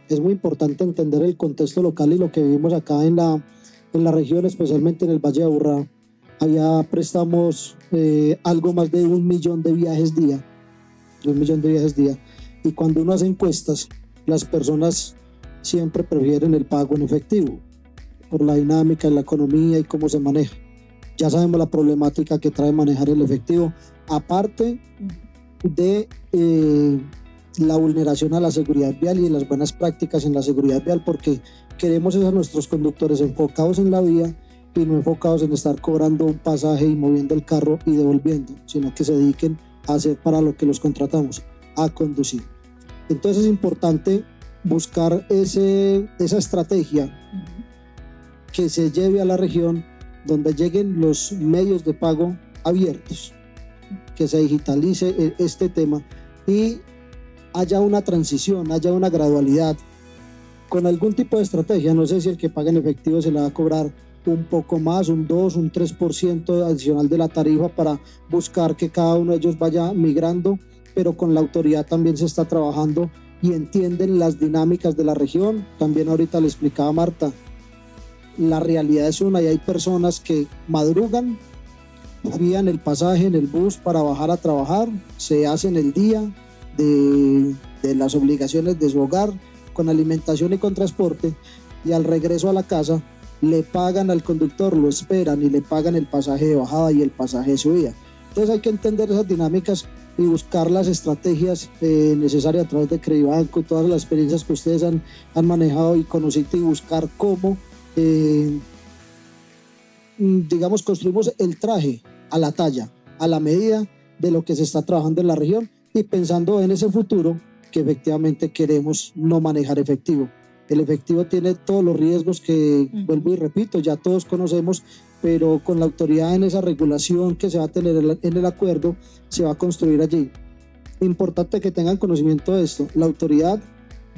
Es muy importante entender el contexto local y lo que vivimos acá en la región, especialmente en el Valle de Aburrá. Allá prestamos algo más de 1 millón de viajes día. Y cuando uno hace encuestas, las personas siempre prefieren el pago en efectivo, por la dinámica de la economía y cómo se maneja. Ya sabemos la problemática que trae manejar el efectivo, aparte de la vulneración a la seguridad vial y las buenas prácticas en la seguridad vial, porque queremos a nuestros conductores enfocados en la vía y no enfocados en estar cobrando un pasaje y moviendo el carro y devolviendo, sino que se dediquen a hacer para lo que los contratamos, a conducir. Entonces es importante buscar esa estrategia que se lleve a la región donde lleguen los medios de pago abiertos, que se digitalice este tema y haya una transición, haya una gradualidad con algún tipo de estrategia. No sé si el que paga en efectivo se le va a cobrar un poco más, un 2, un 3% adicional de la tarifa para buscar que cada uno de ellos vaya migrando, pero con la autoridad también se está trabajando y entienden las dinámicas de la región. También ahorita le explicaba Marta, la realidad es una y hay personas que madrugan, fían el pasaje en el bus para bajar a trabajar, se hacen el día de las obligaciones de su hogar con alimentación y con transporte, y al regreso a la casa le pagan al conductor, lo esperan y le pagan el pasaje de bajada y el pasaje de subida. Entonces hay que entender esas dinámicas y buscar las estrategias necesarias a través de Credibanco y todas las experiencias que ustedes han manejado y conocido, y buscar cómo construimos el traje a la talla, a la medida de lo que se está trabajando en la región, y pensando en ese futuro que efectivamente queremos no manejar efectivo. El efectivo tiene todos los riesgos que, vuelvo y repito, ya todos conocemos, pero con la autoridad en esa regulación que se va a tener en el acuerdo, se va a construir allí. Importante que tengan conocimiento de esto. La autoridad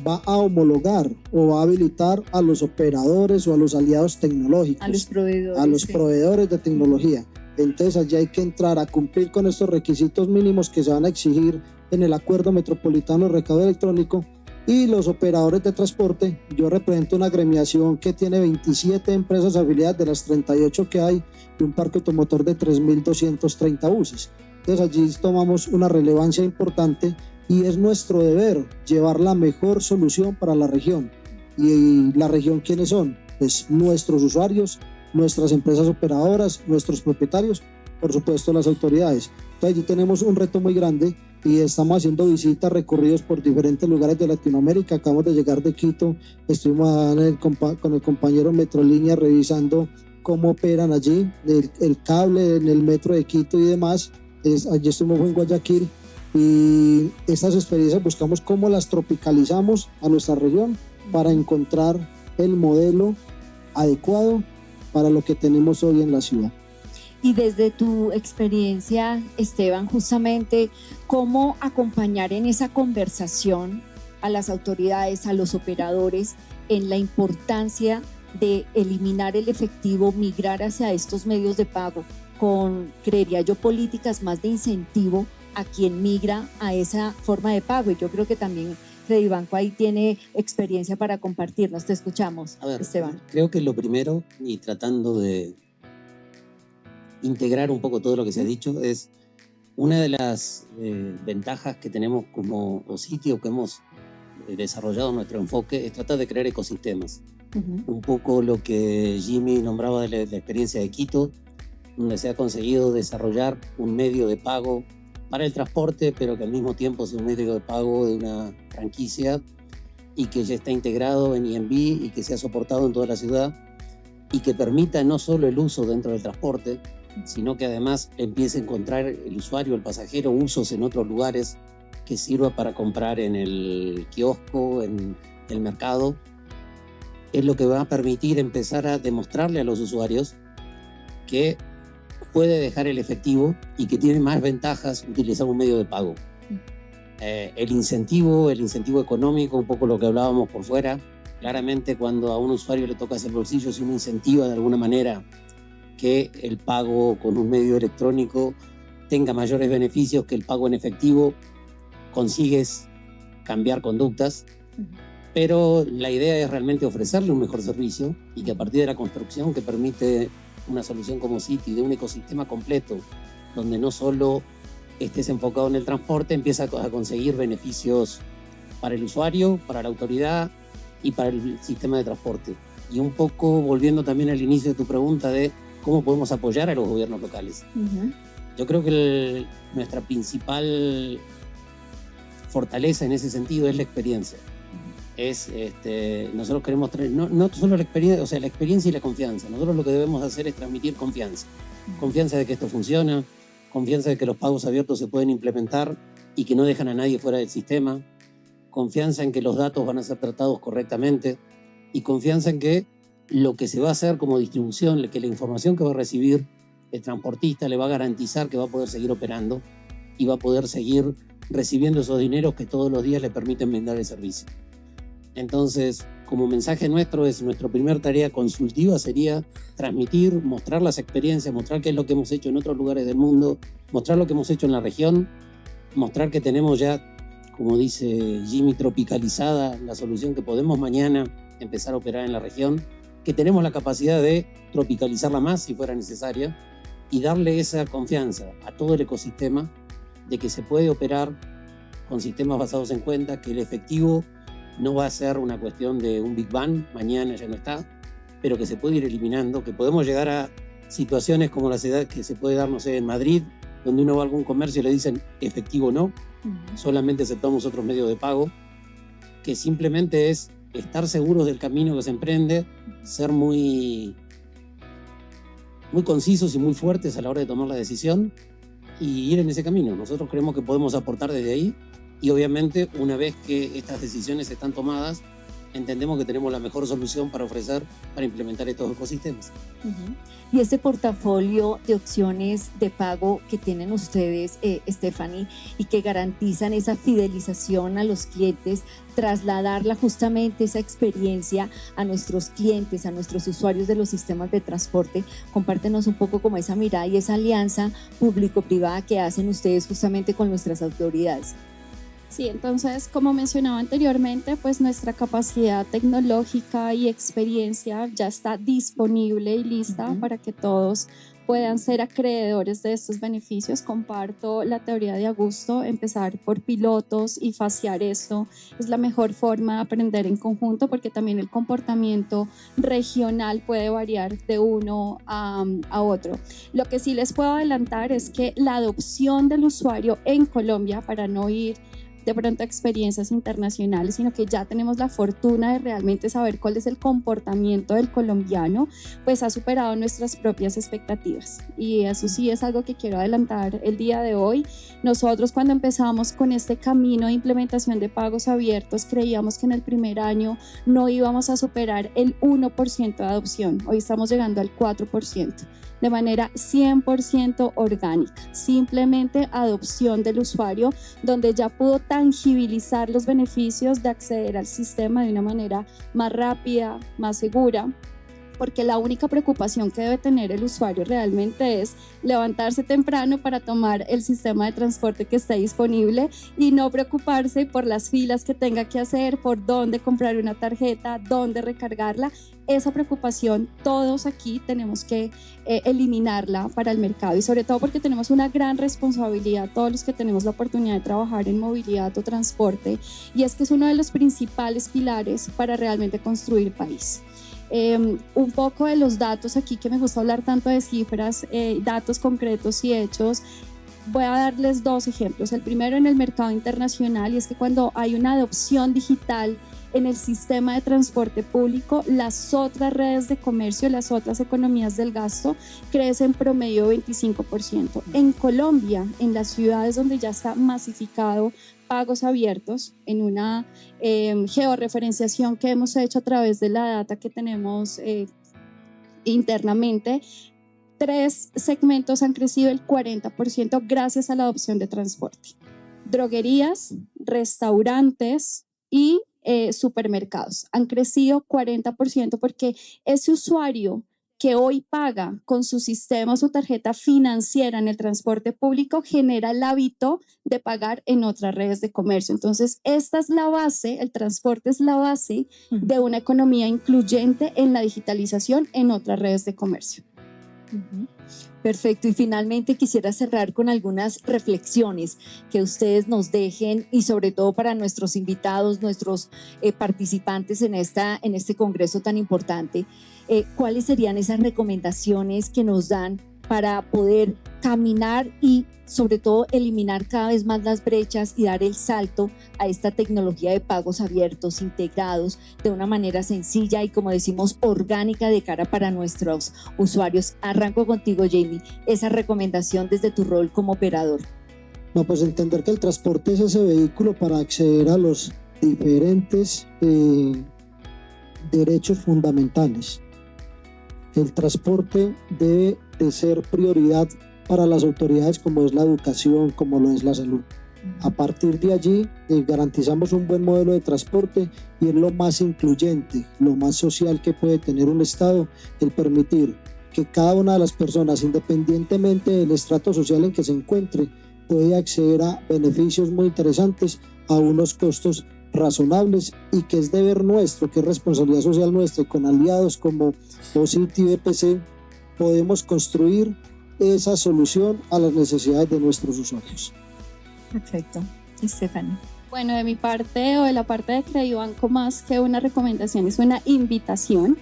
va a homologar o va a habilitar a los operadores o a los aliados tecnológicos, A los proveedores. a los sí. proveedores de tecnología. Entonces allí hay que entrar a cumplir con estos requisitos mínimos que se van a exigir en el Acuerdo Metropolitano de Recaudo Electrónico. Y los operadores de transporte, yo represento una agremiación que tiene 27 empresas afiliadas de las 38 que hay y un parque automotor de 3.230 buses. Entonces allí tomamos una relevancia importante y es nuestro deber llevar la mejor solución para la región. ¿Y la región quiénes son? Pues nuestros usuarios, nuestras empresas operadoras, nuestros propietarios, por supuesto las autoridades. Entonces allí tenemos un reto muy grande y estamos haciendo visitas, recorridos por diferentes lugares de Latinoamérica. Acabamos de llegar de Quito, estuvimos con el compañero Metrolínea revisando cómo operan allí el cable en el metro de Quito y demás. Allí estuvimos en Guayaquil y estas experiencias buscamos cómo las tropicalizamos a nuestra región para encontrar el modelo adecuado para lo que tenemos hoy en la ciudad. Y desde tu experiencia, Esteban, justamente, ¿cómo acompañar en esa conversación a las autoridades, a los operadores, en la importancia de eliminar el efectivo, migrar hacia estos medios de pago, con, creería yo, políticas más de incentivo a quien migra a esa forma de pago? Y yo creo que también Credibanco ahí tiene experiencia para compartirnos. Te escuchamos, A ver, Esteban. creo que lo primero, y tratando de integrar un poco todo lo que se ha dicho, es una de las ventajas que tenemos como sitio que hemos desarrollado nuestro enfoque es tratar de crear ecosistemas. Un poco lo que Jimmy nombraba de la experiencia de Quito, donde se ha conseguido desarrollar un medio de pago para el transporte, pero que al mismo tiempo sea un medio de pago de una franquicia y que ya está integrado en INV y que se ha soportado en toda la ciudad y que permita no solo el uso dentro del transporte, sino que además empiece a encontrar el usuario, el pasajero, usos en otros lugares que sirva para comprar en el kiosco, en el mercado. Es lo que va a permitir empezar a demostrarle a los usuarios que puede dejar el efectivo y que tiene más ventajas utilizar un medio de pago. El incentivo económico, un poco lo que hablábamos por fuera, claramente cuando a un usuario le tocas el bolsillo, si uno incentiva de alguna manera que el pago con un medio electrónico tenga mayores beneficios que el pago en efectivo, consigues cambiar conductas, pero la idea es realmente ofrecerle un mejor servicio y que a partir de la construcción que permite una solución como City, de un ecosistema completo, donde no solo estés enfocado en el transporte, empieza a conseguir beneficios para el usuario, para la autoridad y para el sistema de transporte. Y un poco volviendo también al inicio de tu pregunta de cómo podemos apoyar a los gobiernos locales. Yo creo que nuestra principal fortaleza en ese sentido es la experiencia. Nosotros queremos traer, no solo la experiencia, o sea, la experiencia y la confianza. Nosotros lo que debemos hacer es transmitir confianza. Confianza de que esto funciona, confianza de que los pagos abiertos se pueden implementar y que no dejan a nadie fuera del sistema, confianza en que los datos van a ser tratados correctamente y confianza en que lo que se va a hacer como distribución, que la información que va a recibir el transportista le va a garantizar que va a poder seguir operando y va a poder seguir recibiendo esos dineros que todos los días le permiten brindar el servicio. Entonces, como mensaje nuestro, nuestra primera tarea consultiva sería transmitir, mostrar las experiencias, mostrar qué es lo que hemos hecho en otros lugares del mundo, mostrar lo que hemos hecho en la región, mostrar que tenemos ya, como dice Jimmy, tropicalizada la solución, que podemos mañana empezar a operar en la región, que tenemos la capacidad de tropicalizarla más si fuera necesaria y darle esa confianza a todo el ecosistema de que se puede operar con sistemas basados en cuenta, que el efectivo no va a ser una cuestión de un Big Bang, mañana ya no está, pero que se puede ir eliminando, que podemos llegar a situaciones como la ciudad que se puede dar, no sé, en Madrid, donde uno va a algún comercio y le dicen efectivo no, solamente aceptamos otros medios de pago, que simplemente es estar seguros del camino que se emprende, ser muy concisos y muy fuertes a la hora de tomar la decisión y ir en ese camino. Nosotros creemos que podemos aportar desde ahí y obviamente una vez que estas decisiones están tomadas, entendemos que tenemos la mejor solución para ofrecer, para implementar estos ecosistemas. Y este portafolio de opciones de pago que tienen ustedes, Stephanie, y que garantizan esa fidelización a los clientes, trasladarla justamente esa experiencia a nuestros clientes, a nuestros usuarios de los sistemas de transporte. Compártenos un poco como esa mirada y esa alianza público-privada que hacen ustedes justamente con nuestras autoridades. Sí, entonces, como mencionaba anteriormente, pues nuestra capacidad tecnológica y experiencia ya está disponible y lista para que todos puedan ser acreedores de estos beneficios. Comparto la teoría de Augusto, empezar por pilotos y fasear esto es la mejor forma de aprender en conjunto, porque también el comportamiento regional puede variar de uno a otro. Lo que sí les puedo adelantar es que la adopción del usuario en Colombia, para no ir de pronto experiencias internacionales, sino que ya tenemos la fortuna de realmente saber cuál es el comportamiento del colombiano, pues ha superado nuestras propias expectativas. Y eso sí es algo que quiero adelantar el día de hoy. Nosotros, cuando empezamos con este camino de implementación de pagos abiertos, creíamos que en el primer año no íbamos a superar el 1% de adopción. Hoy estamos llegando al 4%. De manera 100% orgánica, simplemente adopción del usuario, donde ya pudo tangibilizar los beneficios de acceder al sistema de una manera más rápida, más segura, porque la única preocupación que debe tener el usuario realmente es levantarse temprano para tomar el sistema de transporte que esté disponible y no preocuparse por las filas que tenga que hacer, por dónde comprar una tarjeta, dónde recargarla. Esa preocupación todos aquí tenemos que eliminarla para el mercado, y sobre todo porque tenemos una gran responsabilidad, todos los que tenemos la oportunidad de trabajar en movilidad o transporte, y es que es uno de los principales pilares para realmente construir país. Un poco de los datos aquí, que me gusta hablar tanto de cifras, datos concretos y hechos. Voy a darles dos ejemplos. El primero en el mercado internacional, y es que cuando hay una adopción digital en el sistema de transporte público, las otras redes de comercio, las otras economías del gasto crecen promedio 25%. En Colombia, en las ciudades donde ya está masificado pagos abiertos, en una georreferenciación que hemos hecho a través de la data que tenemos internamente, 3 segmentos han crecido el 40% gracias a la adopción de transporte: droguerías, restaurantes y supermercados. Han crecido 40% porque ese usuario que hoy paga con su sistema o su tarjeta financiera en el transporte público genera el hábito de pagar en otras redes de comercio. Entonces, esta es la base, el transporte es la base de una economía incluyente en la digitalización en otras redes de comercio. Perfecto, y finalmente quisiera cerrar con algunas reflexiones que ustedes nos dejen, y sobre todo para nuestros invitados, nuestros participantes en este congreso tan importante. ¿Cuáles serían esas recomendaciones que nos dan para poder caminar y sobre todo eliminar cada vez más las brechas y dar el salto a esta tecnología de pagos abiertos, integrados de una manera sencilla y, como decimos, orgánica de cara para nuestros usuarios? Arranco contigo, Jamie, esa recomendación desde tu rol como operador. No, pues entender que el transporte es ese vehículo para acceder a los diferentes derechos fundamentales. El transporte debe de ser prioridad para las autoridades, como es la educación, como lo es la salud. A partir de allí garantizamos un buen modelo de transporte, y es lo más incluyente, lo más social que puede tener un Estado, el permitir que cada una de las personas, independientemente del estrato social en que se encuentre, puede acceder a beneficios muy interesantes a unos costos razonables, y que es deber nuestro, que es responsabilidad social nuestra, y con aliados como OCITI y BPC podemos construir esa solución a las necesidades de nuestros usuarios. Perfecto. Stephanie. Bueno, de mi parte o de la parte de Credibanco, más que una recomendación, es una invitación.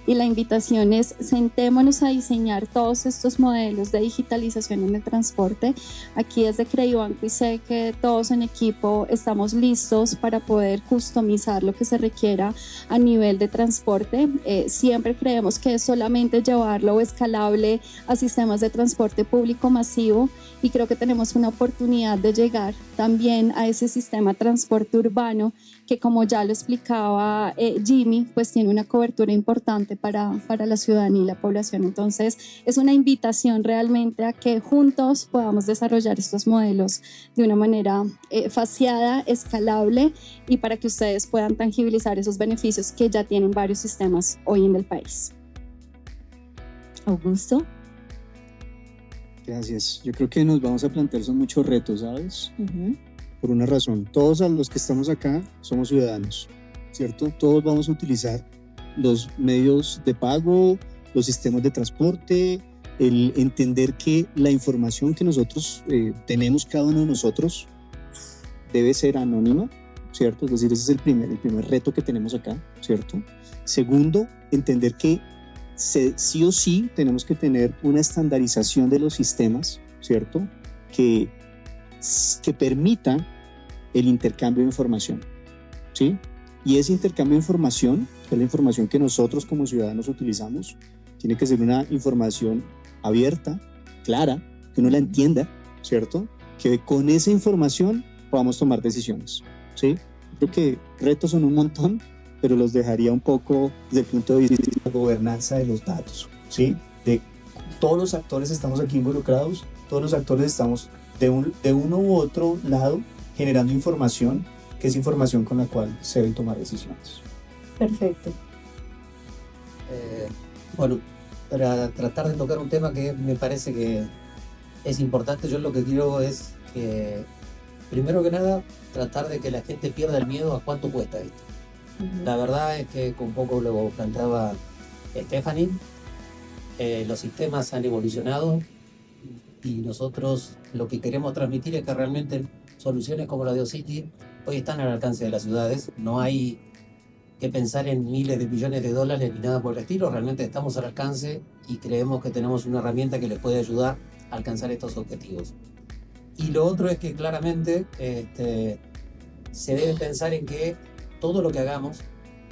y la invitación es sentémonos a diseñar todos estos modelos de digitalización en el transporte. Aquí desde Creibanco y sé que todos en equipo estamos listos para poder customizar lo que se requiera a nivel de transporte. Siempre creemos que es solamente llevarlo escalable a sistemas de transporte público masivo y creo que tenemos una oportunidad de llegar también a ese sistema de transporte urbano que, como ya lo explicaba Jimmy, pues tiene una cobertura importante para la ciudadanía y la población. Entonces es una invitación realmente a que juntos podamos desarrollar estos modelos de una manera faseada, escalable y para que ustedes puedan tangibilizar esos beneficios que ya tienen varios sistemas hoy en el país. Augusto. Gracias. Yo creo que nos vamos a plantear son muchos retos, ¿sabes? Por una razón. Todos a los que estamos acá somos ciudadanos, ¿cierto? Todos vamos a utilizar los medios de pago, los sistemas de transporte, el entender que la información que nosotros tenemos, cada uno de nosotros, debe ser anónima, ¿cierto? Es decir, ese es el primer reto que tenemos acá, ¿cierto? Segundo, entender que sí o sí tenemos que tener una estandarización de los sistemas, ¿cierto? Que permita el intercambio de información, ¿sí? Y ese intercambio de información, que es la información que nosotros como ciudadanos utilizamos, tiene que ser una información abierta, clara, que uno la entienda, ¿cierto? Que con esa información podamos tomar decisiones, ¿sí? Creo que retos son un montón, pero los dejaría un poco desde el punto de vista de la gobernanza de los datos, ¿sí? De todos los actores estamos aquí involucrados, todos los actores estamos de uno u otro lado generando información, que es información con la cual se deben tomar decisiones. Perfecto. Bueno, para tratar de tocar un tema que me parece que es importante, yo lo que quiero es que, primero que nada, tratar de que la gente pierda el miedo a cuánto cuesta esto. La verdad es que, con poco lo planteaba Stephanie, los sistemas han evolucionado y nosotros lo que queremos transmitir es que realmente soluciones como la de OCity hoy están al alcance de las ciudades. No hay que pensar en miles de millones de dólares ni nada por el estilo. Realmente estamos al alcance y creemos que tenemos una herramienta que les puede ayudar a alcanzar estos objetivos. Y lo otro es que claramente se debe pensar en que todo lo que hagamos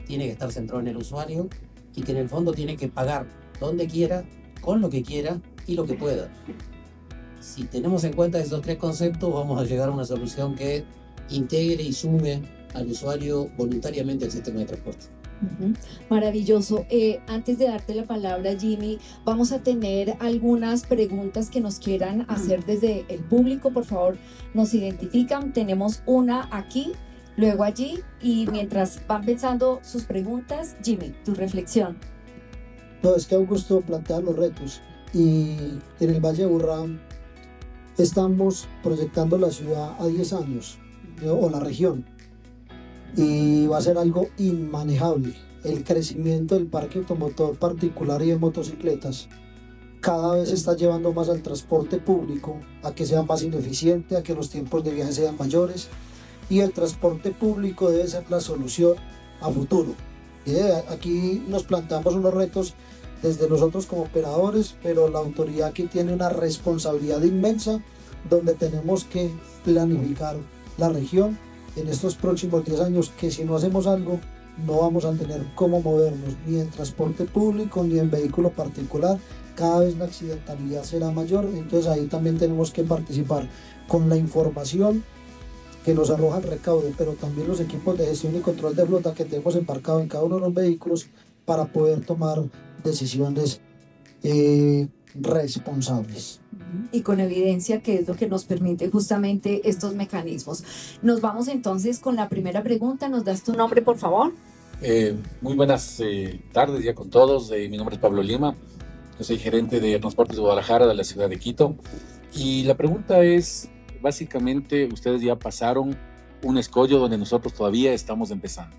tiene que estar centrado en el usuario y que en el fondo tiene que pagar donde quiera, con lo que quiera y lo que pueda. Si tenemos en cuenta esos tres conceptos, vamos a llegar a una solución que integre y sume al usuario voluntariamente al sistema de transporte. Maravilloso. Antes de darte la palabra, Jimmy, vamos a tener algunas preguntas que nos quieran hacer desde el público. Por favor, nos identifican. Tenemos una aquí, luego allí, y mientras van pensando sus preguntas, Jimmy, tu reflexión. No, es que Augusto plantea los retos y en el Valle de Aburrá estamos proyectando la ciudad a 10 años o la región y va a ser algo inmanejable. El crecimiento del parque automotor particular y de motocicletas cada vez está llevando más al transporte público a que sea más ineficiente, a que los tiempos de viaje sean mayores, y el transporte público debe ser la solución a futuro. Aquí nos planteamos unos retos desde nosotros como operadores, pero la autoridad aquí tiene una responsabilidad inmensa donde tenemos que planificar la región en estos próximos 10 años, que si no hacemos algo no vamos a tener cómo movernos ni en transporte público ni en vehículo particular. Cada vez la accidentalidad será mayor, entonces ahí también tenemos que participar con la información que nos arroja el recaudo, pero también los equipos de gestión y control de flota que tenemos embarcado en cada uno de los vehículos para poder tomar decisiones responsables. Y con evidencia, que es lo que nos permite justamente estos mecanismos. Nos vamos entonces con la primera pregunta. ¿Nos das tu nombre, por favor? Muy buenas tardes ya con todos. Mi nombre es Pablo Lima. Yo soy gerente de Transportes de Guadalajara, de la ciudad de Quito. Y la pregunta es, básicamente, ustedes ya pasaron un escollo donde nosotros todavía estamos empezando.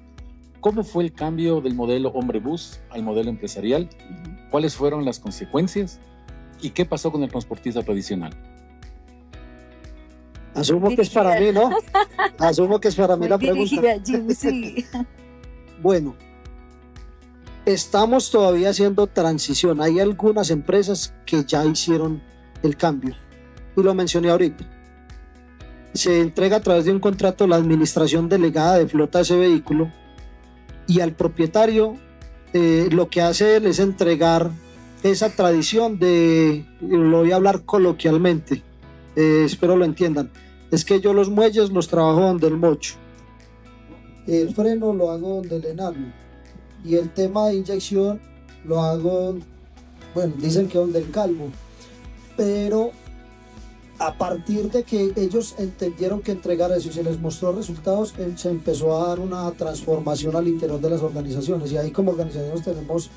¿Cómo fue el cambio del modelo hombre-bus al modelo empresarial? ¿Cuáles fueron las consecuencias? ¿Y qué pasó con el transportista tradicional? Asumo que es para mí, ¿no? Asumo que es para mí la pregunta. Jimmy, sí. Bueno, Estamos todavía haciendo transición. Hay algunas empresas que ya hicieron el cambio y lo mencioné ahorita. Se entrega a través de un contrato la administración delegada de flota de ese vehículo y al propietario lo que hace él es entregar esa tradición de, lo voy a hablar coloquialmente, espero lo entiendan, es que yo los muelles los trabajo donde el mocho, el freno lo hago donde el enano y el tema de inyección lo hago, bueno, dicen que donde el calvo, pero a partir de que ellos entendieron que entregar eso y se les mostró resultados, se empezó a dar una transformación al interior de las organizaciones y ahí como organizaciones tenemos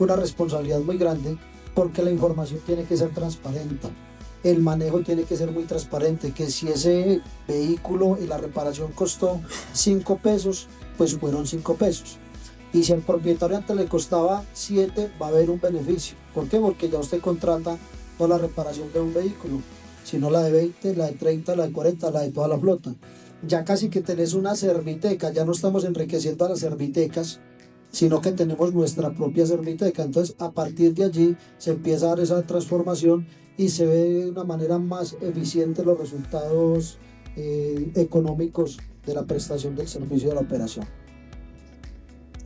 una responsabilidad muy grande porque la información tiene que ser transparente, el manejo tiene que ser muy transparente, que si ese vehículo y la reparación costó 5 pesos, pues fueron 5 pesos. Y si al propietario antes le costaba 7, va a haber un beneficio. ¿Por qué? Porque ya usted contrata no la reparación de un vehículo, sino la de 20, la de 30, la de 40, la de toda la flota. Ya casi que tenés una serviteca, ya no estamos enriqueciendo a las servitecas, sino que tenemos nuestra propia serviteca. Entonces, a partir de allí se empieza a dar esa transformación y se ve de una manera más eficiente los resultados económicos de la prestación del servicio de la operación.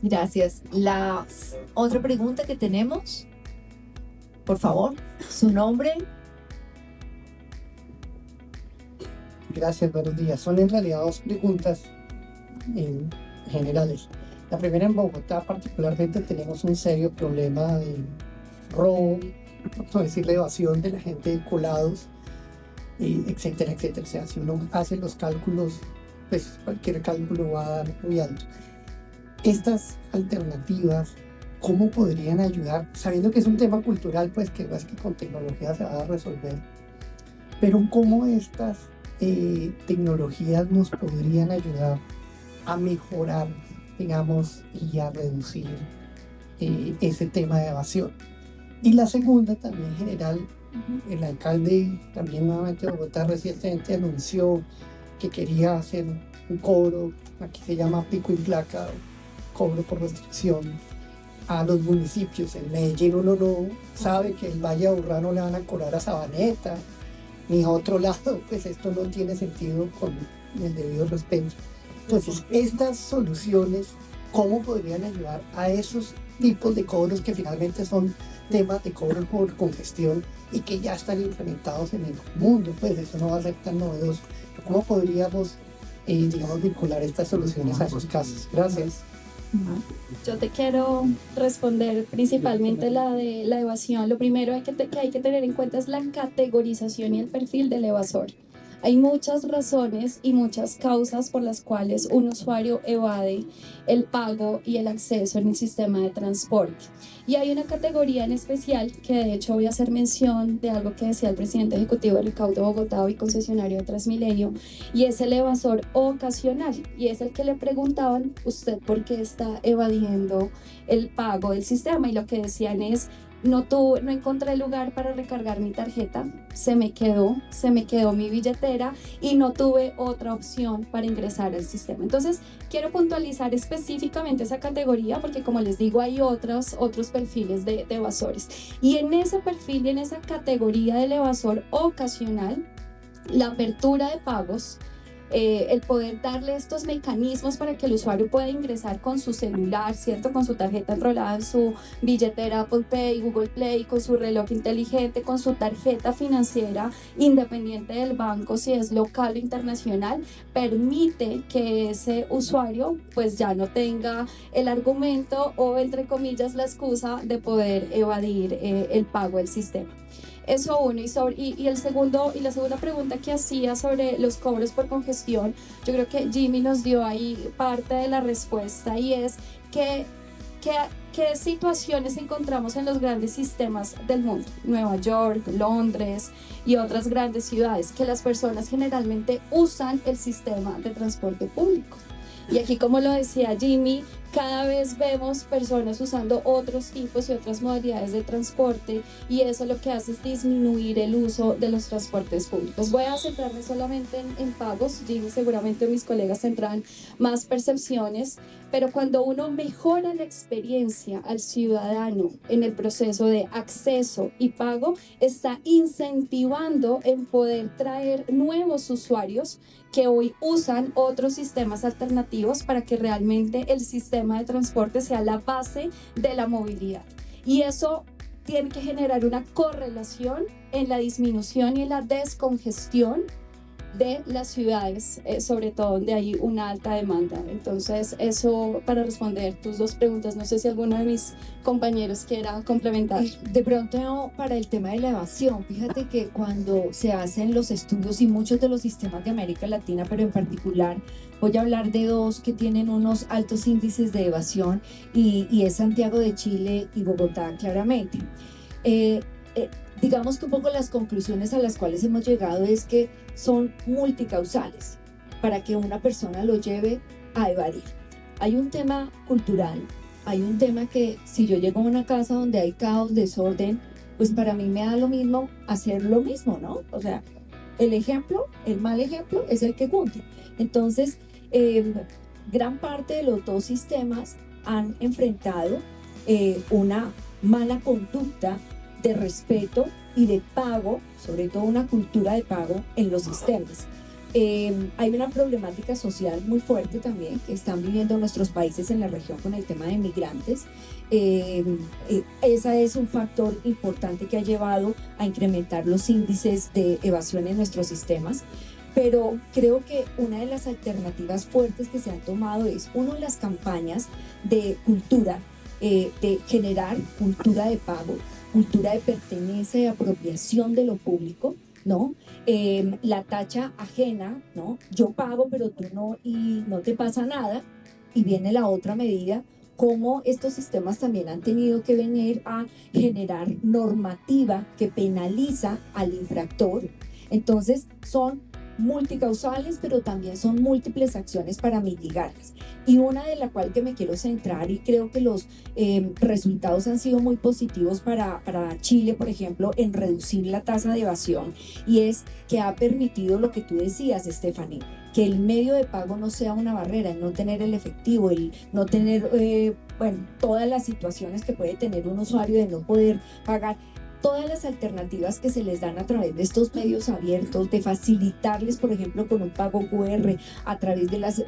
Gracias. La otra pregunta que tenemos, por favor, su nombre. Gracias, buenos días. Son en realidad 2 preguntas generales. La primera, en Bogotá particularmente tenemos un serio problema de robo, por no decir la evasión de la gente de colados, etcétera, etcétera. O sea, si uno hace los cálculos, pues cualquier cálculo va a dar muy alto. Estas alternativas, ¿cómo podrían ayudar? Sabiendo que es un tema cultural, pues que más que con tecnología se va a resolver. Pero ¿cómo estas tecnologías nos podrían ayudar a mejorar, digamos, y a reducir ese tema de evasión? Y la segunda, también general, el alcalde también nuevamente de Bogotá recientemente anunció que quería hacer un cobro, aquí se llama pico y placa, cobro por restricción a los municipios. En Medellín uno no sabe que el Valle de Aburrá no le van a cobrar a Sabaneta, ni a otro lado, pues esto no tiene sentido con el debido respeto. Entonces, estas soluciones, ¿cómo podrían ayudar a esos tipos de cobros que finalmente son temas de cobro por congestión y que ya están implementados en el mundo? Pues eso no va a ser tan novedoso. ¿Cómo podríamos, digamos, vincular estas soluciones a esos casos? Gracias. Yo te quiero responder principalmente la de la evasión. Lo primero que hay que tener en cuenta es la categorización y el perfil del evasor. Hay muchas razones y muchas causas por las cuales un usuario evade el pago y el acceso en el sistema de transporte. Y hay una categoría en especial que de hecho voy a hacer mención de algo que decía el presidente ejecutivo del Recaudo de Bogotá y concesionario de Transmilenio, y es el evasor ocasional, y es el que le preguntaban, ¿usted por qué está evadiendo el pago del sistema? Y lo que decían es, no encontré lugar para recargar mi tarjeta, se me quedó mi billetera y no tuve otra opción para ingresar al sistema. Entonces, quiero puntualizar específicamente esa categoría porque, como les digo, hay otros perfiles de evasores. Y en ese perfil y en esa categoría del evasor ocasional, la apertura de pagos, el poder darle estos mecanismos para que el usuario pueda ingresar con su celular, ¿cierto? Con su tarjeta enrolada en su billetera Apple Pay, Google Play, con su reloj inteligente, con su tarjeta financiera independiente del banco, si es local o internacional, permite que ese usuario pues ya no tenga el argumento o, entre comillas, la excusa de poder evadir el pago del sistema. Eso uno, y la segunda pregunta que hacía sobre los cobros por congestión, yo creo que Jimmy nos dio ahí parte de la respuesta, y es ¿qué situaciones encontramos en los grandes sistemas del mundo? Nueva York, Londres y otras grandes ciudades, que las personas generalmente usan el sistema de transporte público. Y aquí, como lo decía Jimmy, cada vez vemos personas usando otros tipos y otras modalidades de transporte, y eso lo que hace es disminuir el uso de los transportes públicos. Voy a centrarme solamente en pagos. Jimmy, seguramente mis colegas tendrán más percepciones, pero cuando uno mejora la experiencia al ciudadano en el proceso de acceso y pago, está incentivando en poder traer nuevos usuarios que hoy usan otros sistemas alternativos para que realmente el sistema de transporte sea la base de la movilidad. Y eso tiene que generar una correlación en la disminución y en la descongestión de las ciudades, sobre todo donde hay una alta demanda. Entonces, eso para responder tus dos preguntas. No sé si alguno de mis compañeros quiera complementar. De pronto, para el tema de la evasión, fíjate que cuando se hacen los estudios y muchos de los sistemas de América Latina, pero en particular voy a hablar de dos que tienen unos altos índices de evasión, y es Santiago de Chile y Bogotá, claramente. Digamos que un poco las conclusiones a las cuales hemos llegado es que son multicausales para que una persona lo lleve a evadir. Hay un tema cultural, hay un tema que si yo llego a una casa donde hay caos, desorden, pues para mí me da lo mismo hacer lo mismo, ¿no? O sea, el mal ejemplo es el que cunde. Entonces, gran parte de los dos sistemas han enfrentado una mala conducta de respeto y de pago, sobre todo una cultura de pago en los sistemas. Hay una problemática social muy fuerte también que están viviendo nuestros países en la región con el tema de migrantes. Ese es un factor importante que ha llevado a incrementar los índices de evasión en nuestros sistemas. Pero creo que una de las alternativas fuertes que se han tomado es, uno, las campañas de cultura, de generar cultura de pago, cultura de pertenencia y apropiación de lo público, ¿no? La tacha ajena, ¿no? Yo pago, pero tú no, y no te pasa nada. Y viene la otra medida, cómo estos sistemas también han tenido que venir a generar normativa que penaliza al infractor. Entonces, son multicausales, pero también son múltiples acciones para mitigarlas. Y una de la cual que me quiero centrar, y creo que los resultados han sido muy positivos para Chile, por ejemplo, en reducir la tasa de evasión, y es que ha permitido lo que tú decías, Stephanie, que el medio de pago no sea una barrera, el no tener el efectivo, el no tener, todas las situaciones que puede tener un usuario de no poder pagar. Todas las alternativas que se les dan a través de estos medios abiertos, de facilitarles, por ejemplo, con un pago QR a través de las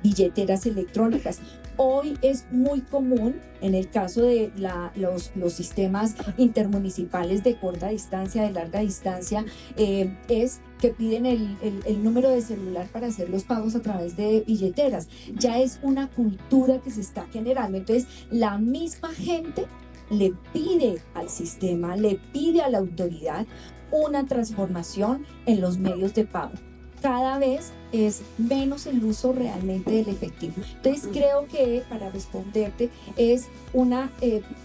billeteras electrónicas. Hoy es muy común, en el caso de los sistemas intermunicipales de corta distancia, de larga distancia, es que piden el número de celular para hacer los pagos a través de billeteras. Ya es una cultura que se está generando. Entonces, la misma gente le pide al sistema, le pide a la autoridad una transformación en los medios de pago. Cada vez es menos el uso realmente del efectivo. Entonces creo que, para responderte, es una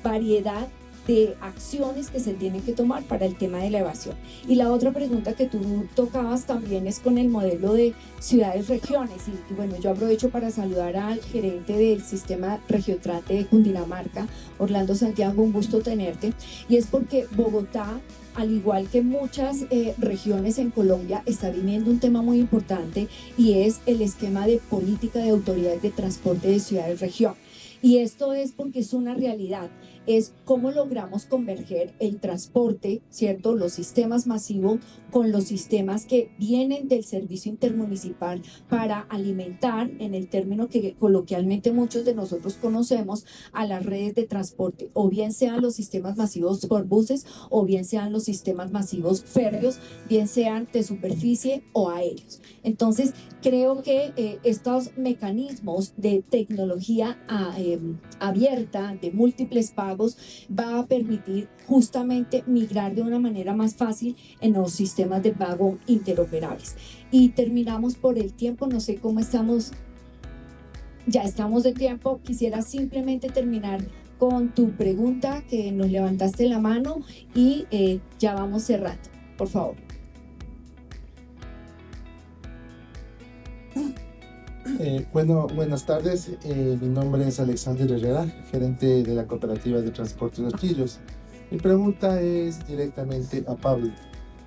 variedad de acciones que se tienen que tomar para el tema de la evasión. Y la otra pregunta que tú tocabas también es con el modelo de ciudades-regiones, y bueno, yo aprovecho para saludar al gerente del sistema Regiotrate de Cundinamarca, Orlando Santiago, un gusto tenerte, y es porque Bogotá, al igual que muchas regiones en Colombia, está viviendo un tema muy importante, y es el esquema de política de autoridades de transporte de ciudades-región. Y esto es porque es una realidad, es cómo logramos converger el transporte, ¿cierto? Los sistemas masivos con los sistemas que vienen del servicio intermunicipal para alimentar, en el término que coloquialmente muchos de nosotros conocemos, a las redes de transporte, o bien sean los sistemas masivos por buses, o bien sean los sistemas masivos férreos, bien sean de superficie o aéreos. Entonces, creo que estos mecanismos de tecnología abierta, de múltiples pagos, va a permitir justamente migrar de una manera más fácil en los sistemas de pago interoperables. Y terminamos por el tiempo, no sé cómo estamos, ya estamos de tiempo. Quisiera simplemente terminar con tu pregunta, que nos levantaste la mano, y ya vamos cerrando, por favor. Buenas tardes. Mi nombre es Alexander Herrera, gerente de la Cooperativa de Transporte Los Chillos. Mi pregunta es directamente a Pablo.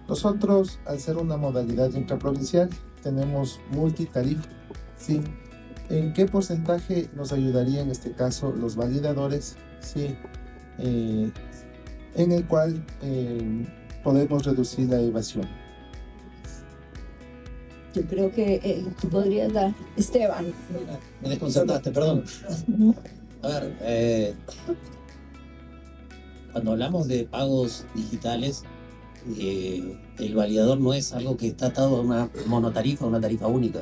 Nosotros, al ser una modalidad intraprovincial, tenemos multitarifa, ¿sí? ¿En qué porcentaje nos ayudaría en este caso los validadores, ¿sí? En el cual podemos reducir la evasión? Yo creo que tú podrías dar, Esteban. Me desconcertaste, perdón. A ver, cuando hablamos de pagos digitales, el validador no es algo que está atado a una monotarifa, a una tarifa única.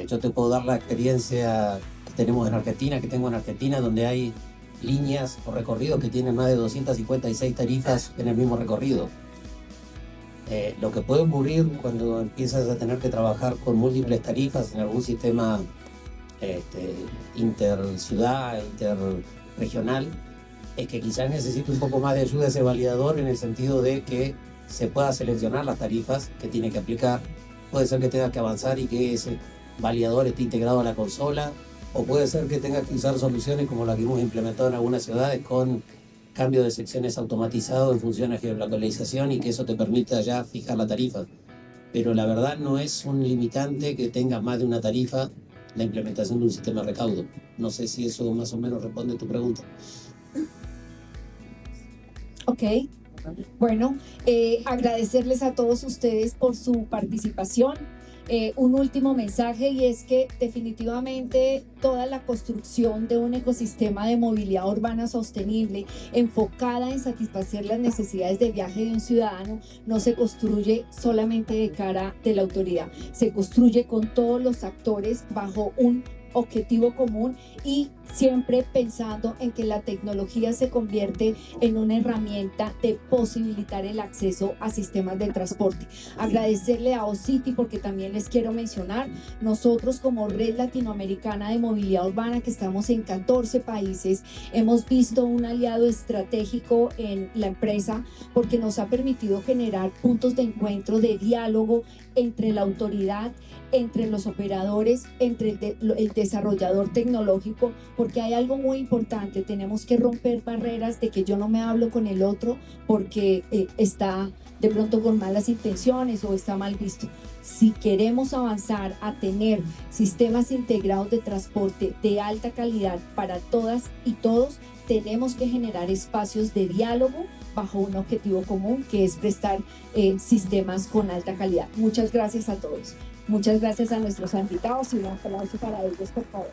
Yo te puedo dar la experiencia que tenemos en Argentina, que tengo en Argentina, donde hay líneas o recorridos que tienen más de 256 tarifas en el mismo recorrido. Lo que puede ocurrir cuando empiezas a tener que trabajar con múltiples tarifas en algún sistema interciudad, interregional, es que quizás necesite un poco más de ayuda ese validador en el sentido de que se pueda seleccionar las tarifas que tiene que aplicar. Puede ser que tenga que avanzar y que ese validador esté integrado a la consola, o puede ser que tenga que usar soluciones como las que hemos implementado en algunas ciudades con cambio de secciones automatizado en función a geolocalización y que eso te permita ya fijar la tarifa. Pero la verdad no es un limitante que tenga más de una tarifa la implementación de un sistema de recaudo. No sé si eso más o menos responde a tu pregunta. Ok. Bueno, agradecerles a todos ustedes por su participación. Un último mensaje, y es que definitivamente toda la construcción de un ecosistema de movilidad urbana sostenible enfocada en satisfacer las necesidades de viaje de un ciudadano no se construye solamente de cara de la autoridad, se construye con todos los actores bajo un objetivo común y siempre pensando en que la tecnología se convierte en una herramienta de posibilitar el acceso a sistemas de transporte. Agradecerle a OCITI porque también les quiero mencionar, nosotros como Red Latinoamericana de Movilidad Urbana, que estamos en 14 países, hemos visto un aliado estratégico en la empresa porque nos ha permitido generar puntos de encuentro, de diálogo entre la autoridad, entre los operadores, entre el desarrollador tecnológico, porque hay algo muy importante, tenemos que romper barreras de que yo no me hablo con el otro porque está de pronto con malas intenciones o está mal visto. Si queremos avanzar a tener sistemas integrados de transporte de alta calidad para todas y todos, tenemos que generar espacios de diálogo bajo un objetivo común, que es prestar sistemas con alta calidad. Muchas gracias a todos. Muchas gracias a nuestros invitados y un aplauso para ellos, por favor.